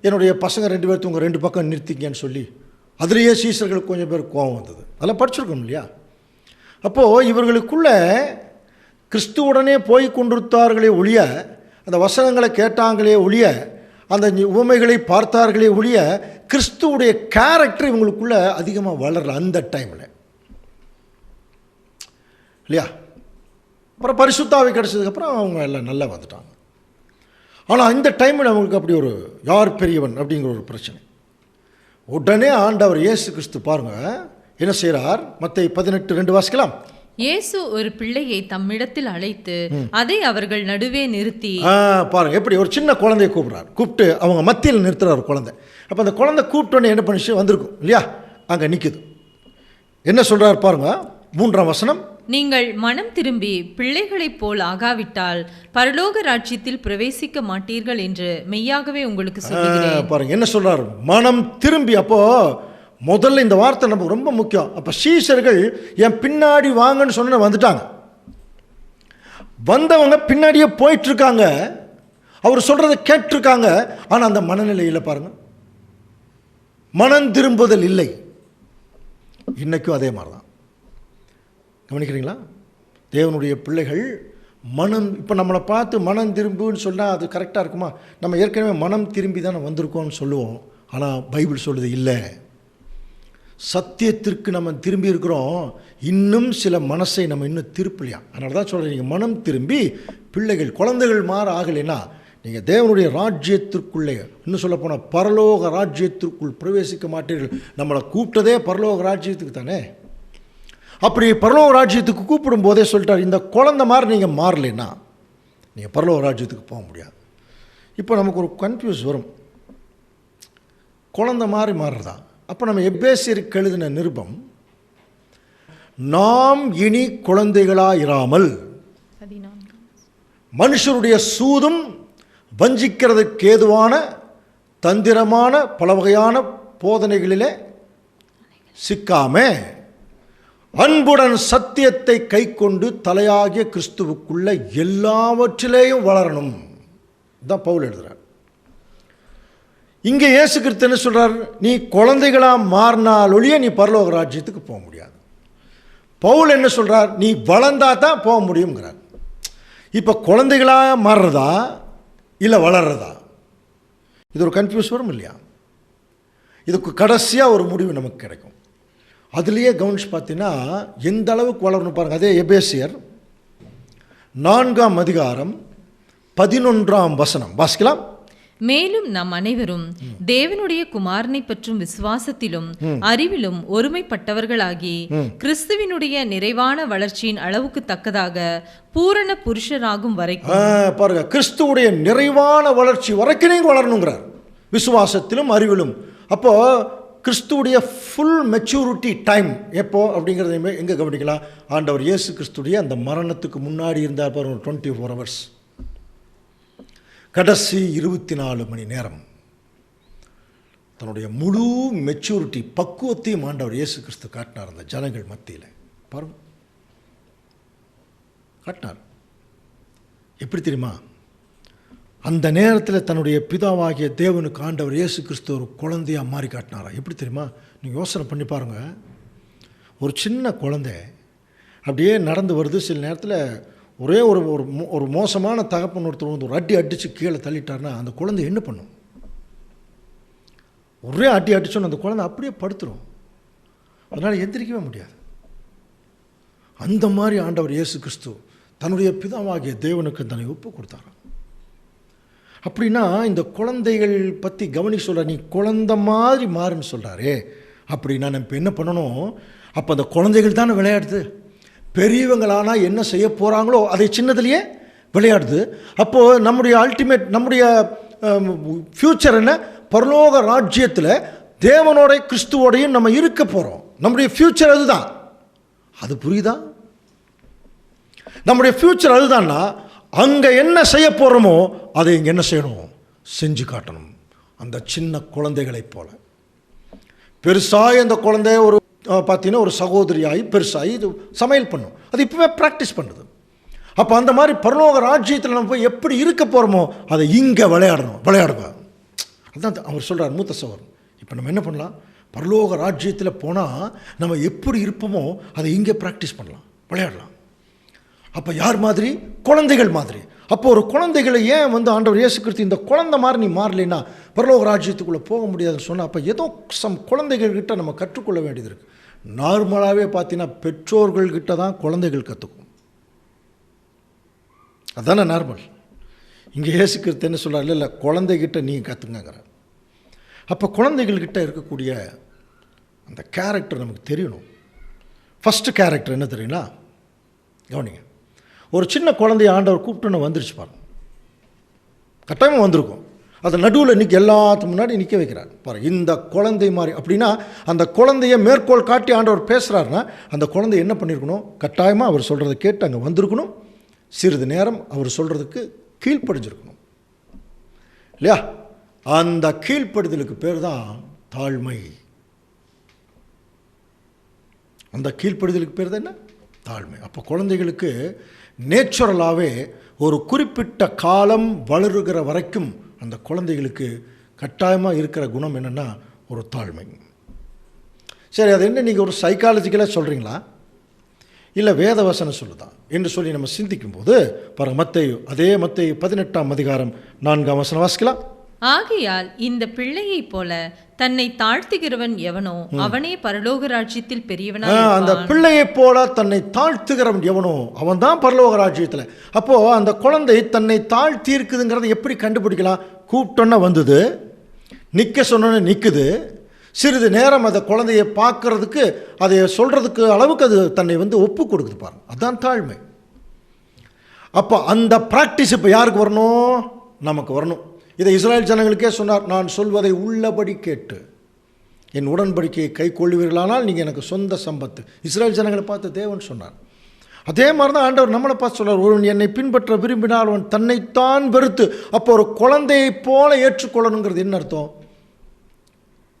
என்னுடைய பசங்க 2 பேர்த்து உங்கள் 2 பக்கம் நிறுத்திங்கன்னு சொல்லி அதுலேயே சீஷர்களுக்கு கொஞ்சம் பேர் கோபம் வந்தது. அதெல்லாம் படிச்சிருக்கோம் இல்லையா? அப்போது இவர்களுக்குள்ள கிறிஸ்துவுடனே போய் கொண்டிருத்தார்களே ஒழிய, அந்த வசனங்களை கேட்டாங்களே ஒழிய, அந்த உவமைகளை பார்த்தார்களே ஒழிய, கிறிஸ்துவுடைய கேரக்டர் இவங்களுக்குள்ள அதிகமாக வளரல அந்த டைமில் இல்லையா? அப்புறம் பரிசுத்தாவி கிடச்சதுக்கப்புறம் அவங்க எல்லாம் நல்லா வந்துட்டாங்க. ஆனால் இந்த டைமில் அவங்களுக்கு அப்படி ஒரு யார் பெரியவன் அப்படிங்கிற ஒரு பிரச்சனை. உடனே ஆண்டவர் இயேசு கிறிஸ்து பாருங்கள் என்ன செய்கிறார்? மத்தேயு 18:2 வாசிக்கலாம். இயேசு ஒரு பிள்ளையை தம்மிடத்தில் அழைத்து அதை அவர்கள் நடுவே நிறுத்தி, பாருங்க எப்படி ஒரு சின்ன குழந்தைய கூப்பிட்டு அவங்க மத்தியில் நிறுத்துறாரு குழந்தை. அப்போ அந்த குழந்தை கூப்பிட்டோன்னே என்ன பண்ணிச்சு? வந்திருக்கும் இல்லையா? அங்கே நிற்குது. என்ன சொல்கிறார் பாருங்க, 3ஆம் வசனம். நீங்கள் மனம் திரும்பி பிள்ளைகளைப் போல் ஆகாவிட்டால் பரலோக ராஜ்யத்தில் பிரவேசிக்க மாட்டீர்கள் என்று மெய்யாகவே உங்களுக்கு சொல்லுகிறேன். பாருங்க என்ன சொல்றாரு, மனம் திரும்பி. அப்போ முதல்ல இந்த வார்த்தை நமக்கு ரொம்ப முக்கியம். அப்போ சீஷர்கள் என் பின்னாடி வாங்கன்னு சொன்ன வந்துட்டாங்க. வந்தவங்க பின்னாடியே போயிட்டு இருக்காங்க. அவர் சொல்றதை கேட்டிருக்காங்க. ஆனால் அந்த மனநிலையில் பாருங்க, மனம் திரும்புதல் இல்லை. இன்னைக்கும் அதே மாதிரி தான். கவனிக்கிறீங்களா? தேவனுடைய பிள்ளைகள் மனம், இப்போ நம்மளை பார்த்து மனம் திரும்புன்னு சொன்னால் அது கரெக்டாக இருக்குமா? நம்ம ஏற்கனவே மனம் திரும்பி தானே வந்திருக்கோம்னு சொல்லுவோம். ஆனால் பைபிள் சொல்லுது இல்லை, சத்தியத்திற்கு நம்ம திரும்பி இருக்கிறோம். இன்னும் சில மனசை நம்ம இன்னும் திருப்பலையா. அதனால தான் சொல்கிறேன், நீங்கள் மனம் திரும்பி பிள்ளைகள் குழந்தைகள் மாற ஆகலைன்னா நீங்கள் தேவனுடைய ராஜ்யத்திற்குள்ளே, இன்னும் சொல்ல போனால் பரலோக ராஜ்யத்திற்குள் பிரவேசிக்க மாட்டீர்கள். நம்மளை கூப்பிட்டதே பரலோக ராஜ்யத்துக்கு தானே. அப்படி பரலோக ராஜ்யத்துக்கு கூப்பிடும் போதே சொல்லிட்டார், இந்த குழந்தை மாதிரி நீங்கள் மாறலைன்னா நீங்கள் பரலோக ராஜ்யத்துக்கு போக முடியாது. இப்போ நமக்கு ஒரு கன்ஃபியூஸ் வரும், குழந்தை மாதிரி மாறுறதா? அப்போ நம்ம எபேசியருக்கு எழுதின நிருபம், நாம் இனி குழந்தைகளாயிராமல் மனுஷருடைய சூதும் வஞ்சிக்கிறதுக்கு ஏதுவான தந்திரமான பல வகையான போதனைகளிலே சிக்காம அன்புடன் சத்தியத்தை கை கொண்டு தலையாகிய கிறிஸ்துவுக்குள்ள எல்லாவற்றிலேயும் வளரணும். தான் பவுல் எழுதுறார். இங்கே இயேசு கிறிஸ்து என்ன சொல்றார்? நீ குழந்தைகளா மாறினால் ஒழிய நீ பரலோக ராஜ்யத்துக்கு போக முடியாது. பவுல் என்ன சொல்றார்? நீ வளர்ந்தா தான் போக முடியுங்கிறார். இப்போ குழந்தைகளா மாறுறதா இல்லை வளர்றதா? இது ஒரு கன்ஃபியூஸ் வரும் இல்லையா? இதுக்கு கடைசியாக ஒரு முடிவு நமக்கு கிடைக்கும். அதுலேயே கவனிச்சு பார்த்தீங்கன்னா எந்த அளவுக்கு வளரணும் பாருங்கள். அதே எபேசியர் 4ஆம் அதிகாரம் 11ஆம் வசனம் வாசிக்கலாம். மேலும் நாம் அனைவரும் தேவனுடைய குமாரனை பற்றும் விசுவாசத்திலும் அறிவிலும் ஒருமைப்பட்டவர்களாகி கிறிஸ்துவினுடைய நிறைவான வளர்ச்சியின் அளவுக்கு தக்கதாக பூரண புருஷராகும் வரைக்கும் பாருங்க, கிறிஸ்துவுடைய நிறைவான வளர்ச்சி வரைக்கும் நீங்க வளரணுங்கிறார், விசுவாசத்திலும் அறிவிலும். அப்போ கிறிஸ்துவுடைய ஃபுல் மெச்சூரிட்டி டைம் எப்போ அப்படிங்கிறத எங்கே கவனிக்கலாம்? ஆண்டவர் இயேசு கிறிஸ்துடைய அந்த மரணத்துக்கு முன்னாடி இருந்தார் பாருங்க, 24 hours, கடைசி 24 மணி நேரம். தன்னுடைய முழு மெச்சூரிட்டி பக்குவத்தையும் ஆண்டவர் இயேசு கிறிஸ்து காட்டினார் அந்த ஜனங்கள் மத்தியில். பாருங்க, காட்டினார். எப்படி தெரியுமா? அந்த நேரத்தில் தன்னுடைய பிதாவாகிய தேவனுக்கு ஆண்டவர் இயேசு கிறிஸ்து ஒரு குழந்தையாக மாறி காட்டினாரா? எப்படி தெரியுமா? நீங்கள் யோசனை பண்ணி பாருங்கள். ஒரு சின்ன குழந்தை அப்படியே நடந்து வருது. சில நேரத்தில் ஒரே ஒரு மோசமான தகப்பன் ஒருத்தர் வந்து ஒரு அடி அடித்து கீழே தள்ளிட்டார்னா அந்த குழந்தை என்ன பண்ணும்? ஒரே அடி அடிச்சோன்னு அந்த குழந்தை அப்படியே படுத்துரும். அதனால் எந்திரிக்கவே முடியாது. அந்த மாதிரி ஆண்டவர் இயேசு கிறிஸ்து தன்னுடைய பிதாவாகிய தேவனுக்கு தன்னை ஒப்பு கொடுத்தார். அப்படின்னா இந்த குழந்தைகள் பற்றி கவனிக்க சொல்கிற, நீ குழந்தை மாதிரி மாறுன்னு சொல்கிறாரே, அப்படின்னா நம்ம இப்போ என்ன பண்ணணும்? அப்போ அந்த குழந்தைகள் தானே விளையாடுது. பெரியவங்களானால் என்ன செய்ய போகிறாங்களோ அதை சின்னதுலேயே விளையாடுது. அப்போது நம்முடைய அல்டிமேட், நம்முடைய ஃப்யூச்சர் என்ன? பரலோக ராஜ்யத்தில் தேவனோட கிறிஸ்துவோடையும் நம்ம இருக்க போகிறோம். நம்முடைய ஃப்யூச்சர் அதுதான். அது புரியுதா? நம்முடைய ஃப்யூச்சர் அதுதான்னா அங்கே என்ன செய்ய போகிறோமோ அதை இங்கே என்ன செய்யணும்? செஞ்சு காட்டணும். அந்த சின்ன குழந்தைகளைப் போல. பெருசாக அந்த குழந்தை ஒரு பார்த்தீங்கன்னா ஒரு சகோதரியாகி பெருசாகி இது சமையல் பண்ணும். அது இப்போவே ப்ராக்டிஸ் பண்ணுது. அப்போ அந்த மாதிரி பரலோக ராஜ்யத்தில் நம்ம போய் எப்படி இருக்க போகிறோமோ அதை இங்கே விளையாடுங்க. அதுதான் அவர் சொல்கிறார் மூத்த சகோதரன். இப்போ நம்ம என்ன பண்ணலாம்? பரலோக ராஜ்யத்தில் போனால் நம்ம எப்படி இருப்போமோ அதை இங்கே ப்ராக்டிஸ் பண்ணலாம், விளையாடலாம். அப்போ யார் மாதிரி? குழந்தைகள் மாதிரி. அப்போ ஒரு குழந்தைகளை ஏன் வந்து ஆண்டவர் இயேசு கிறிஸ்து இந்த குழந்தை மாதிரி நீ மாறலைன்னா பரலோக ராஜ்யத்துக்குள்ளே போக முடியாதுன்னு சொன்னால், அப்போ ஏதோ குழந்தைகள்கிட்ட நம்ம கற்றுக்கொள்ள வேண்டியது இருக்குது. நார்மலாகவே பார்த்தீங்கன்னா பெற்றோர்கள்கிட்ட தான் குழந்தைகள் கற்றுக்கும். அதுதானே நார்மல். இங்கே இயேசு கிறிஸ்து என்ன சொல்கிறார்? இல்லை குழந்தைகிட்ட நீ கற்றுங்கிறார். அப்போ குழந்தைகள்கிட்ட இருக்கக்கூடிய அந்த கேரக்டர் நமக்கு தெரியணும். ஃபஸ்ட்டு கேரக்டர் என்ன தெரியுங்களா? கவனிங்க. ஒரு சின்ன குழந்தைய ஆண்டவர் கூப்பிட்டுன்னு வந்துருச்சு பாருங்க. கட்டாயமாக வந்திருக்கும். அதை நடுவில் நிற்க எல்லாத்துக்கு முன்னாடி நிற்க வைக்கிறார் பாருங்க. இந்த குழந்தை மாதிரி அப்படின்னா அந்த குழந்தைய மேற்கோள் காட்டி ஆண்டவர் பேசுகிறாருன்னா அந்த குழந்தை என்ன பண்ணியிருக்கணும்? கட்டாயமாக அவர் சொல்கிறத கேட்டு அங்கே வந்திருக்கணும். சிறிது நேரம் அவர் சொல்கிறதுக்கு கீழ்ப்படிஞ்சிருக்கணும் இல்லையா? அந்த கீழ்ப்படுதலுக்கு பேர் தான் தாழ்மை. அந்த கீழ்ப்படுதலுக்கு பேர் தான் என்ன? தாழ்மை. அப்போ குழந்தைகளுக்கு நேச்சுரலாகவே ஒரு குறிப்பிட்ட காலம் வளருகிற வரைக்கும் அந்த குழந்தைகளுக்கு கட்டாயமாக இருக்கிற குணம் என்னென்னா ஒரு தாழ்மை. சரி, அது என்ன நீங்கள் ஒரு சைக்காலஜிக்கலாக சொல்கிறீங்களா இல்லை வேத வசனம் சொல்லுதா என்று சொல்லி நம்ம சிந்திக்கும்போது பாருங்கள், மத்தேயு 18ஆம் அதிகாரம் 4ஆம் வசனம் வாசிக்கலாம். ஆகையால் இந்த பிள்ளையைப் போல தன்னை தாழ்த்துகிறவன் எவனோ அவனே பரலோக ராஜ்யத்தில் பெரியவனாக. அந்த பிள்ளையைப் போல தன்னை தாழ்த்துகிறவன் எவனோ அவன் தான் பரலோக ராஜ்யத்தில். அப்போது அந்த குழந்தை தன்னை தாழ்த்தி இருக்குதுங்கிறத எப்படி கண்டுபிடிக்கலாம்? கூப்பிட்டோன்னா வந்தது, நிற்க சொன்னோன்னு நிற்குது. சிறிது நேரம் அந்த குழந்தையை பார்க்கறதுக்கு, அதை சொல்கிறதுக்கு அளவுக்கு அது தன்னை வந்து ஒப்பு கொடுக்குது பாருங்க. அதுதான் தாழ்மை. அப்போ அந்த ப்ராக்டிஸ் இப்போ யாருக்கு வரணும்? நமக்கு வரணும். இதை இஸ்ரேல் ஜனங்களுக்கே சொன்னார். நான் சொல்வதை உள்ளபடி கேட்டு என் உடன்படிக்கையை கை கொள்ளுவீர்களானால் நீங்கள் எனக்கு சொந்த சம்பத்து. இஸ்ரேல் ஜனங்களை பார்த்து தேவன் சொன்னார். அதே மாதிரி தான் ஆண்டவர் நம்மளை பார்த்து சொல்கிறார். ஒருவன் என்னை பின்பற்ற விரும்பினால் அவன் தன்னைத்தான் வெறுத்து. அப்போ ஒரு குழந்தையை போல ஏற்றுக்கொள்ளணுங்கிறது என்ன அர்த்தம்?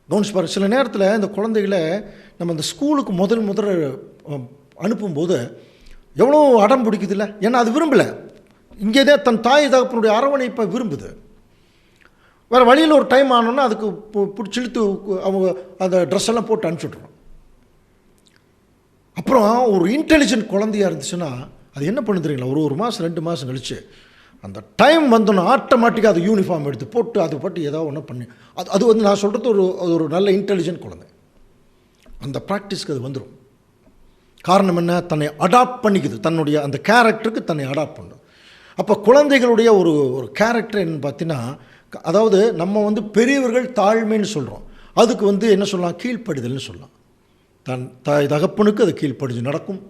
கவனிச்சு பாருங்க. சில நேரத்தில் இந்த குழந்தைகளை நம்ம இந்த ஸ்கூலுக்கு முதல் அனுப்பும்போது எவ்வளோ அடம் பிடிக்குது இல்லை? ஏன்னா அது விரும்பலை. இங்கே தான் தன் தாய் தகப்பனுடைய அரவணைப்பை விரும்புது. வேறு வழியில் ஒரு டைம் ஆனோன்னா அதுக்கு பிடிச்சி இழுத்து அவங்க அந்த ட்ரெஸ் எல்லாம் போட்டு அனுப்பிச்சுட்றோம். அப்புறம் ஒரு இன்டெலிஜென்ட் குழந்தையாக இருந்துச்சுன்னா அது என்ன பண்ணு தெரியுங்களா? ஒரு மாதம் 2 மாதம் கழிச்சு அந்த டைம் வந்தோன்னா ஆட்டோமேட்டிக்காக அது யூனிஃபார்ம் எடுத்து போட்டு அது பட்டு ஏதாவது ஒன்று பண்ணி அது வந்து நான் சொல்கிறது ஒரு நல்ல இன்டெலிஜென்ட் குழந்தை. அந்த ப்ராக்டிஸ்க்கு அது வந்துடும். காரணம் என்ன? தன்னை அடாப்ட் பண்ணிக்குது. தன்னுடைய அந்த கேரக்டருக்கு தன்னை அடாப்ட் பண்ணும். அப்போ குழந்தைகளுடைய ஒரு கேரக்டர் என்ன பார்த்தீங்கன்னா, அதாவது நம்ம வந்து பெரியவர்கள் தாழ்மைன்னு சொல்கிறோம். அதுக்கு வந்து என்ன சொல்லலாம்? கீழ்ப்படிதல்னு சொல்லலாம். தன் தாய் தகப்பனுக்கு அது கீழ்ப்படிஞ்சு நடக்கும்.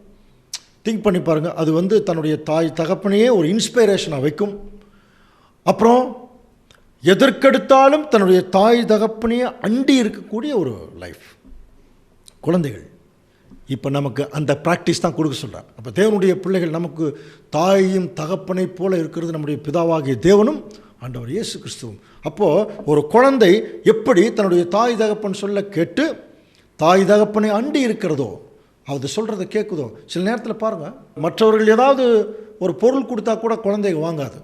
திங்க் பண்ணி பாருங்கள். அது வந்து தன்னுடைய தாய் தகப்பனையே ஒரு இன்ஸ்பிரேஷனாக வைக்கும். அப்புறம் எதற்கெடுத்தாலும் தன்னுடைய தாய் தகப்பனையே அண்டி இருக்கக்கூடிய ஒரு லைஃப். குழந்தைகள் இப்போ நமக்கு அந்த ப்ராக்டிஸ் தான் கொடுக்க சொல்கிறார். அப்போ தேவனுடைய பிள்ளைகள் நமக்கு தாயும் தகப்பனை போல இருக்கிறது நம்முடைய பிதாவாகிய தேவனும் ஆண்டவர் இயேசு கிறிஸ்துவும். அப்போது ஒரு குழந்தை எப்படி தன்னுடைய தாய் தகப்பன் சொல்ல கேட்டு தாய் தகப்பனை அண்டி இருக்கிறதோ, அது சொல்கிறத கேட்குதோ. சில நேரத்தில் பாருங்கள், மற்றவர்கள் ஏதாவது ஒரு பொருள் கொடுத்தா கூட குழந்தைங்க வாங்காது.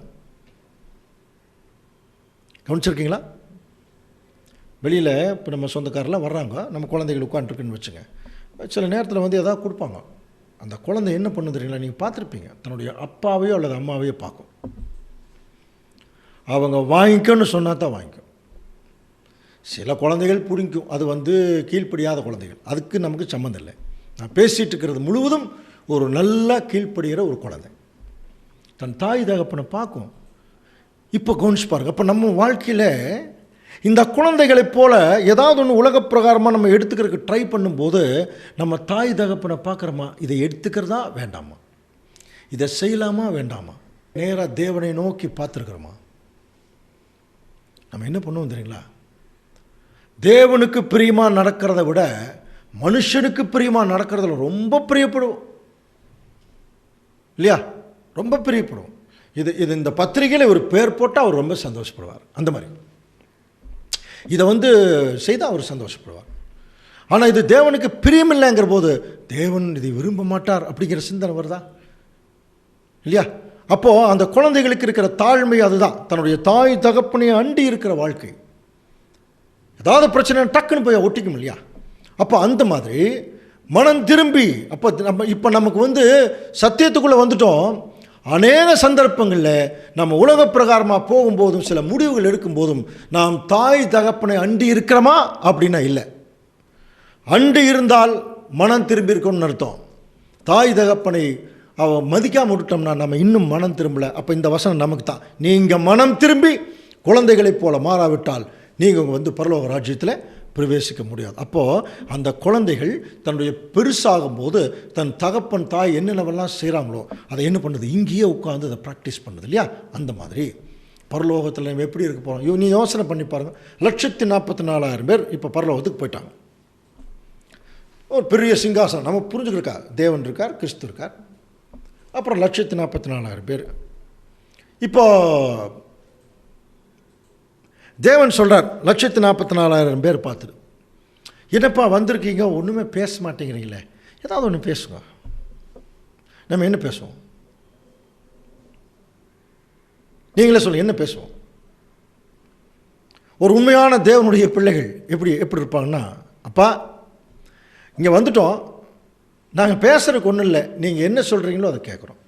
கவனிச்சிருக்கீங்களா? வெளியில் இப்போ நம்ம சொந்தக்காரெலாம் வர்றாங்க, நம்ம குழந்தைகள் உட்காந்துருக்குன்னு வச்சுங்க. சில நேரத்தில் வந்து எதாவது கொடுப்பாங்க. அந்த குழந்தை என்ன பண்ணு தெரியுங்களா? நீங்கள் பார்த்துருப்பீங்க, தன்னுடைய அப்பாவையோ அல்லது அம்மாவையோ பார்க்கும். அவங்க வாங்கிக்கன்னு சொன்னால் தான் வாங்கிக்கும். சில குழந்தைகள் பிடிக்கும், அது வந்து கீழ்ப்படியாத குழந்தைகள், அதுக்கு நமக்கு சம்மந்தம் இல்லை. நான் பேசிகிட்டு இருக்கிறது முழுவதும் ஒரு நல்லா கீழ்ப்படுகிற ஒரு குழந்தை தன் தாய் தகப்பனை பார்க்கும். இப்போ கவனிச்சு பாருங்க, அப்போ நம்ம வாழ்க்கையில் இந்த குழந்தைகளைப் போல ஏதாவது ஒன்று உலக பிரகாரமாக நம்ம எடுத்துக்கிறதுக்கு ட்ரை பண்ணும்போது நம்ம தாய் தகப்பனை பார்க்குறோமா, இதை எடுத்துக்கிறதா வேண்டாமா, இதை செய்யலாமா வேண்டாமா, நேராக தேவனை நோக்கி பார்த்துருக்குறோமா? நம்ம என்ன பண்ணுவோம் தெரியுங்களா? தேவனுக்கு பிரியமாக நடக்கிறத விட மனுஷனுக்கு பிரியமாக நடக்கிறதுல ரொம்ப பிரியப்படுவோம் இல்லையா? ரொம்ப பிரியப்படுவோம். இது இந்த பத்திரிகையில் ஒரு பேர் போட்டால் அவர் ரொம்ப சந்தோஷப்படுவார். அந்த மாதிரி இதை வந்து செய்தால் அவர் சந்தோஷப்படுவார். ஆனால் இது தேவனுக்கு பிரியமில்லைங்கிற போது தேவன் இதை விரும்ப மாட்டார் அப்படிங்கிற சிந்தனை வருதா இல்லையா? அப்போது அந்த குழந்தைகளுக்கு இருக்கிற தாழ்மை அதுதான், தன்னுடைய தாய் தகப்பனை அண்டி இருக்கிற வாழ்க்கை. ஏதாவது பிரச்சனை டக்குன்னு போய் ஒட்டிக்கும் இல்லையா? அப்போ அந்த மாதிரி மனம் திரும்பி, அப்போ இப்போ நமக்கு வந்து சத்தியத்துக்குள்ளே வந்துட்டோம். அநேக சந்தர்ப்பங்களில் நம்ம உலக பிரகாரமாக போகும்போதும் சில முடிவுகள் எடுக்கும்போதும் நாம் தாய் தகப்பனை அண்டி இருக்கிறோமா அப்படின்னா இல்லை. அண்டி இருந்தால் மனம் திரும்பி இருக்கணும்னு அர்த்தம். தாய் தகப்பனை மதிக்காமல் விட்டுட்டோம்னா நம்ம இன்னும் மனம் திரும்பலை. அப்போ இந்த வசனம் நமக்கு தான், நீங்கள் மனம் திரும்பி குழந்தைகளைப் போல மாறாவிட்டால் நீங்கள் வந்து பரலோக ராஜ்யத்தில் பிரவேசிக்க முடியாது. அப்போது அந்த குழந்தைகள் தன்னுடைய பெருசாகும்போது தன் தகப்பன் தாய் என்னென்னவெல்லாம் செய்கிறாங்களோ அதை என்ன பண்ணுது, இங்கேயே உட்காந்து அதை ப்ராக்டிஸ் பண்ணுது இல்லையா? அந்த மாதிரி பரலோகத்தில் நம்ம எப்படி இருக்க போகிறோம்? நீ யோசனை பண்ணி பாருங்கள். 144,000 பேர் இப்போ பரலோகத்துக்கு போயிட்டாங்க. ஒரு பெரிய சிங்காசனம் நம்ம புரிஞ்சுக்கிருக்கா, தேவன் இருக்கார், கிறிஸ்து இருக்கார். அப்புறம் 144,000 பேர். இப்போ தேவன் சொல்கிறார் 144,000 பேர் பார்த்துட்டு, என்னப்பா வந்திருக்கீங்க, ஒன்றுமே பேச மாட்டேங்கிறீங்களே, ஏதாவது ஒன்று பேசுங்க. நம்ம என்ன பேசுவோம்? நீங்களே சொல்லுங்கள், என்ன பேசுவோம்? ஒரு உண்மையான தேவனுடைய பிள்ளைகள் எப்படி இருப்பாங்கன்னா, அப்பா இங்கே வந்துட்டோம், நாங்கள் பேசுகிறதுக்கு ஒன்றும் இல்லை, நீங்கள் என்ன சொல்கிறீங்களோ அதை கேட்குறோம்.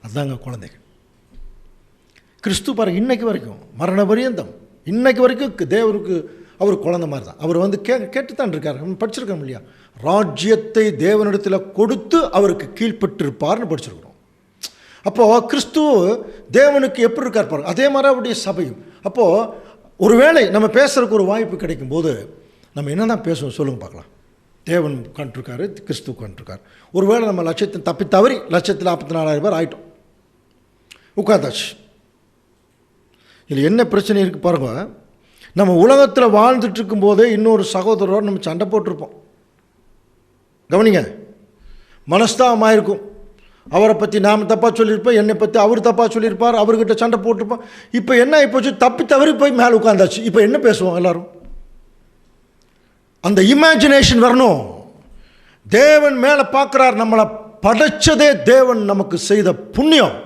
அதுதாங்க குழந்தைகள். கிறிஸ்து பாருங்கள், இன்றைக்கு வரைக்கும் மரண பரியந்தம் இன்றைக்கு வரைக்கும் தேவருக்கு அவர் குழந்தை மாதிரி தான். அவர் வந்து கேட்டுத்தான் இருக்கார். படிச்சிருக்கோம் இல்லையா? ராஜ்யத்தை தேவனிடத்தில் கொடுத்து அவருக்கு கீழ்ப்பட்டிருப்பார்னு படிச்சிருக்கிறோம். அப்போது கிறிஸ்து தேவனுக்கு எப்படி இருக்கார் பாருங்கள், அதே மாதிரி அவருடைய சபையும். அப்போது ஒருவேளை நம்ம பேசுகிறதுக்கு ஒரு வாய்ப்பு கிடைக்கும் போது நம்ம என்ன தான் பேசுவோம் சொல்லுங்கள் பார்க்கலாம். தேவன் உட்காந்துருக்காரு, கிறிஸ்து உட்காந்துருக்கார். ஒருவேளை நம்ம லட்சத்தை தப்பி தவறி 144,000 பேர் ஆகிட்டோம், உட்காந்தாச்சு. இதில் என்ன பிரச்சனை இருக்குது பாருங்கள். நம்ம உலகத்தில் வாழ்ந்துட்டு இருக்கும்போதே இன்னொரு சகோதரரோடு நம்ம சண்டை போட்டிருப்போம். கவனிங்க, மனஸ்தாபமாக இருக்கும். அவரை பற்றி நாம் தப்பாக சொல்லியிருப்போம், என்னை பற்றி அவர் தப்பாக சொல்லியிருப்பார், அவர்கிட்ட சண்டை போட்டிருப்போம். இப்போ என்ன ஆகிப்போச்சு, தப்பி தவறி போய் மேலே உட்காந்தாச்சு. இப்போ என்ன பேசுவோம் எல்லோரும்? அந்த இமேஜினேஷன் வரணும். தேவன் மேலே பார்க்குறார், நம்மளை படைச்சதே தேவன் நமக்கு செய்த புண்ணியம்.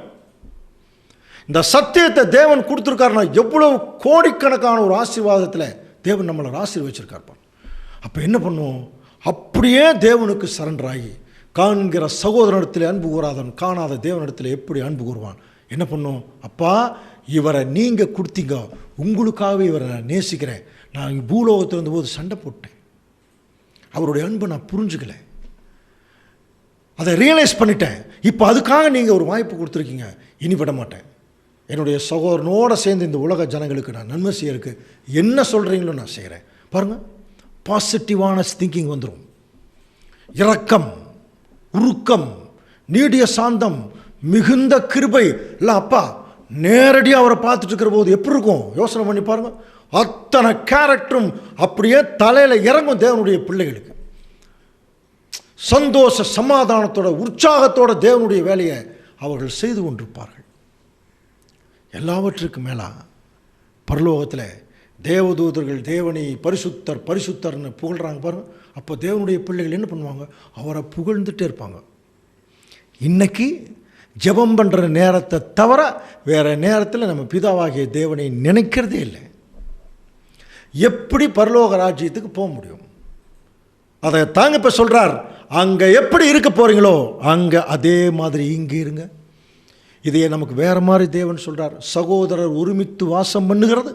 இந்த சத்தியத்தை தேவன் கொடுத்துருக்காருன்னா எவ்வளவு கோடிக்கணக்கான ஒரு ஆசீர்வாதத்தில் தேவன் நம்மளை ஆசீர்வச்சிருக்கார். அப்போ என்ன பண்ணுவோம்? அப்படியே தேவனுக்கு சரண்டர் ஆகி, காண்கிற சகோதரனிடத்தில் அன்பு கூறாதவன் காணாத தேவனிடத்தில் எப்படி அன்பு கூறுவான்? என்ன பண்ணும்? அப்பா இவரை நீங்கள் கொடுத்தீங்க, உங்களுக்காகவே இவரை நான் நேசிக்கிறேன். நான் பூலோகத்தில் இருந்தபோது சண்டை போட்டேன், அவருடைய அன்பை நான் புரிஞ்சுக்கலை, அதை ரியலைஸ் பண்ணிட்டேன். இப்போ அதுக்காக நீங்கள் ஒரு வாய்ப்பு கொடுத்துருக்கீங்க, இனி விட மாட்டேன். என்னுடைய சகோதரனோடு சேர்ந்து இந்த உலக ஜனங்களுக்கு நான் நன்மை செய்யறதுக்கு என்ன சொல்கிறீங்களோ நான் செய்கிறேன். பாருங்கள், பாசிட்டிவான திங்கிங் வந்துடும். இரக்கம், உருக்கம், நீடிய சாந்தம், மிகுந்த கிருபை எல்லாம். அப்பா நேரடியாக அவரை பார்த்துட்டு இருக்கிற போது எப்படி இருக்கும் யோசனை பண்ணி பாருங்கள். அத்தனை கேரக்டரும் அப்படியே தலையில் இறங்கும் தேவனுடைய பிள்ளைகளுக்கு. சந்தோஷ சமாதானத்தோட உற்சாகத்தோட தேவனுடைய வேலையை அவர்கள் செய்து கொண்டிருப்பார்கள். எல்லாவற்றுக்கும் மேலா பரலோகத்தில் தேவதூதர்கள் தேவனை பரிசுத்தர் பரிசுத்தர்னு புகழ்கிறாங்க பாருங்க. அப்போ தேவனுடைய பிள்ளைகள் என்ன பண்ணுவாங்க? அவரை புகழ்ந்துட்டே இருப்பாங்க. இன்றைக்கி ஜெபம் பண்ணுற நேரத்தை தவிர வேறு நேரத்தில் நம்ம பிதாவாகிய தேவனை நினைக்கிறதே இல்லை. எப்படி பரலோக ராஜ்யத்துக்கு போக முடியும்? அதை தாங்க இப்போ சொல்கிறார், அங்கே எப்படி இருக்க போகிறீங்களோ அங்கே அதே மாதிரி இங்கே இருங்க. இதையே நமக்கு வேறு மாதிரி தேவன் சொல்கிறார். சகோதரர் ஒருமித்து வாசம் பண்ணுகிறது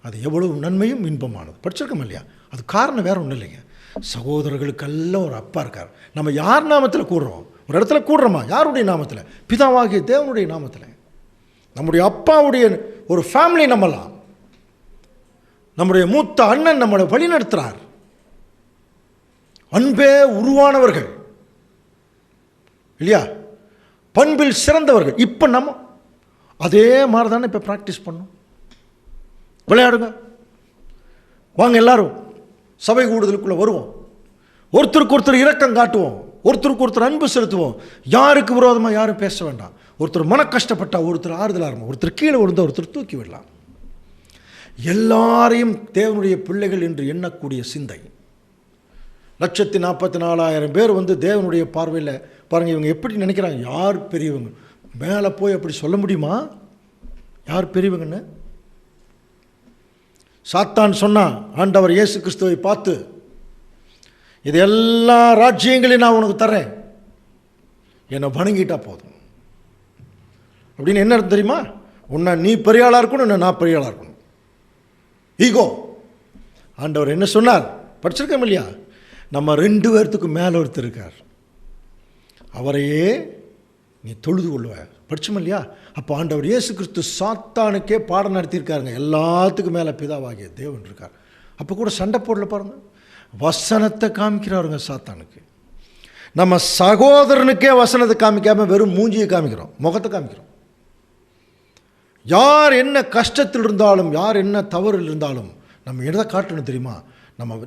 அது எவ்வளவு நன்மையும் இன்பமானது. படிச்சிருக்கோம் இல்லையா? அது காரணம் வேறு ஒன்றும் இல்லைங்க. சகோதரர்களுக்கெல்லாம் ஒரு அப்பா இருக்கார். நம்ம யார் நாமத்தில் கூடுறோம்? ஒரு இடத்துல கூடுறோமா? யாருடைய நாமத்தில்? பிதாவாகிய தேவனுடைய நாமத்தில். நம்முடைய அப்பாவுடைய ஒரு ஃபேமிலி நம்மலாம். நம்முடைய மூத்த அண்ணன் நம்மளை வழிநடத்துகிறார். அன்பே உருவானவர்கள் இல்லையா? பண்பில் சிறந்தவர்கள். இப்போ நம்ம அதே மாதிரி தானே இப்போ ப்ராக்டிஸ் பண்ணோம். விளையாடுங்க, வாங்க எல்லாரும் சபை கூடுதலுக்குள்ளே வருவோம். ஒருத்தருக்கு ஒருத்தர் இரக்கம் காட்டுவோம், ஒருத்தருக்கு ஒருத்தர் அன்பு செலுத்துவோம். யாருக்கு விரோதமாக யாரும் பேச வேண்டாம். ஒருத்தர் மன கஷ்டப்பட்டால் ஒருத்தர் ஆறுதலாக இருக்கும், ஒருத்தர் கீழே விழுந்தால் ஒருத்தர் தூக்கி விடலாம். எல்லாரையும் தேவனுடைய பிள்ளைகள் என்று எண்ணக்கூடிய சிந்தை. 144,000 பேர் தேவனுடைய பார்வையில் பாருங்கள், இவங்க எப்படி நினைக்கிறாங்க? யார் பெரியவங்க? மேலே போய் அப்படி சொல்ல முடியுமா யார் பெரியவங்கன்னு? சாத்தான் சொன்னான் ஆண்டவர் இயேசு கிறிஸ்துவை பார்த்து, இது எல்லா ராஜ்யங்களையும் நான் உனக்கு தரேன், என்னை வணங்கிட்டா போதும் அப்படின்னு. என்ன தெரியுமா? உன்னை நீ பெரிய ஆளாக இருக்கணும், என்ன நான் பெரிய ஆளாக இருக்கணும். ஈகோ. ஆண்டவர் என்ன சொன்னார்? படிச்சிருக்கோம் இல்லையா? நம்ம 2 பேர்த்துக்கு மேலே ஒருத்தர் இருக்கார், அவரையே நீ தொழுது கொள்வார். படிச்சோம் இல்லையா? அப்போ ஆண்டவர் இயேசு கிறிஸ்து சாத்தானுக்கே பாடம் நடத்தியிருக்காருங்க. எல்லாத்துக்கும் மேலே பிதாவாகிய தேவன் இருக்கார். அப்போ கூட சண்டை போடல பாருங்க, வசனத்தை காமிக்கிறாருங்க சாத்தானுக்கு. நம்ம சகோதரனுக்கே வசனத்தை காமிக்காமல் வெறும் மூஞ்சியை காமிக்கிறோம், முகத்தை காமிக்கிறோம். யார் என்ன கஷ்டத்தில் இருந்தாலும், யார் என்ன தவறில் இருந்தாலும் நம்ம எதை காட்டணும் தெரியுமா?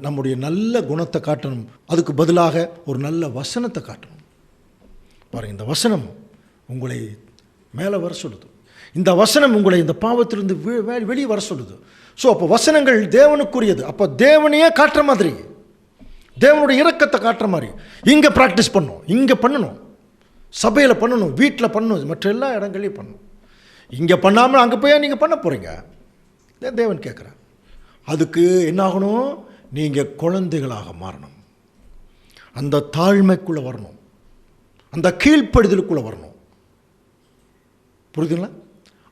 நம்முடைய நல்ல குணத்தை காட்டணும். அதுக்கு பதிலாக ஒரு நல்ல வசனத்தை காட்டணும். பாருங்கள், இந்த வசனம் உங்களை மேலே வர சொல்லுது. இந்த வசனம் உங்களை இந்த பாவத்திலிருந்து வெளியே வர சொல்லுது. ஸோ அப்போ வசனங்கள் தேவனுக்குரியது. அப்போ தேவனையே காட்டுற மாதிரி, தேவனுடைய இரக்கத்தை காட்டுற மாதிரி இங்கே ப்ராக்டிஸ் பண்ணணும், இங்கே பண்ணணும், சபையில் பண்ணணும், வீட்டில் பண்ணணும், மற்ற எல்லா இடங்களையும் பண்ணணும். இங்கே பண்ணாமல் அங்கே போய் நீங்கள் பண்ண போகிறீங்க தேவன் கேட்குறார். அதுக்கு என்னாகணும்? நீங்கள் குழந்தைகளாக மாறணும், அந்த தாழ்மைக்குள்ளே வரணும், அந்த கீழ்ப்படுதலுக்குள்ளே வரணும். புரியுதுங்களா?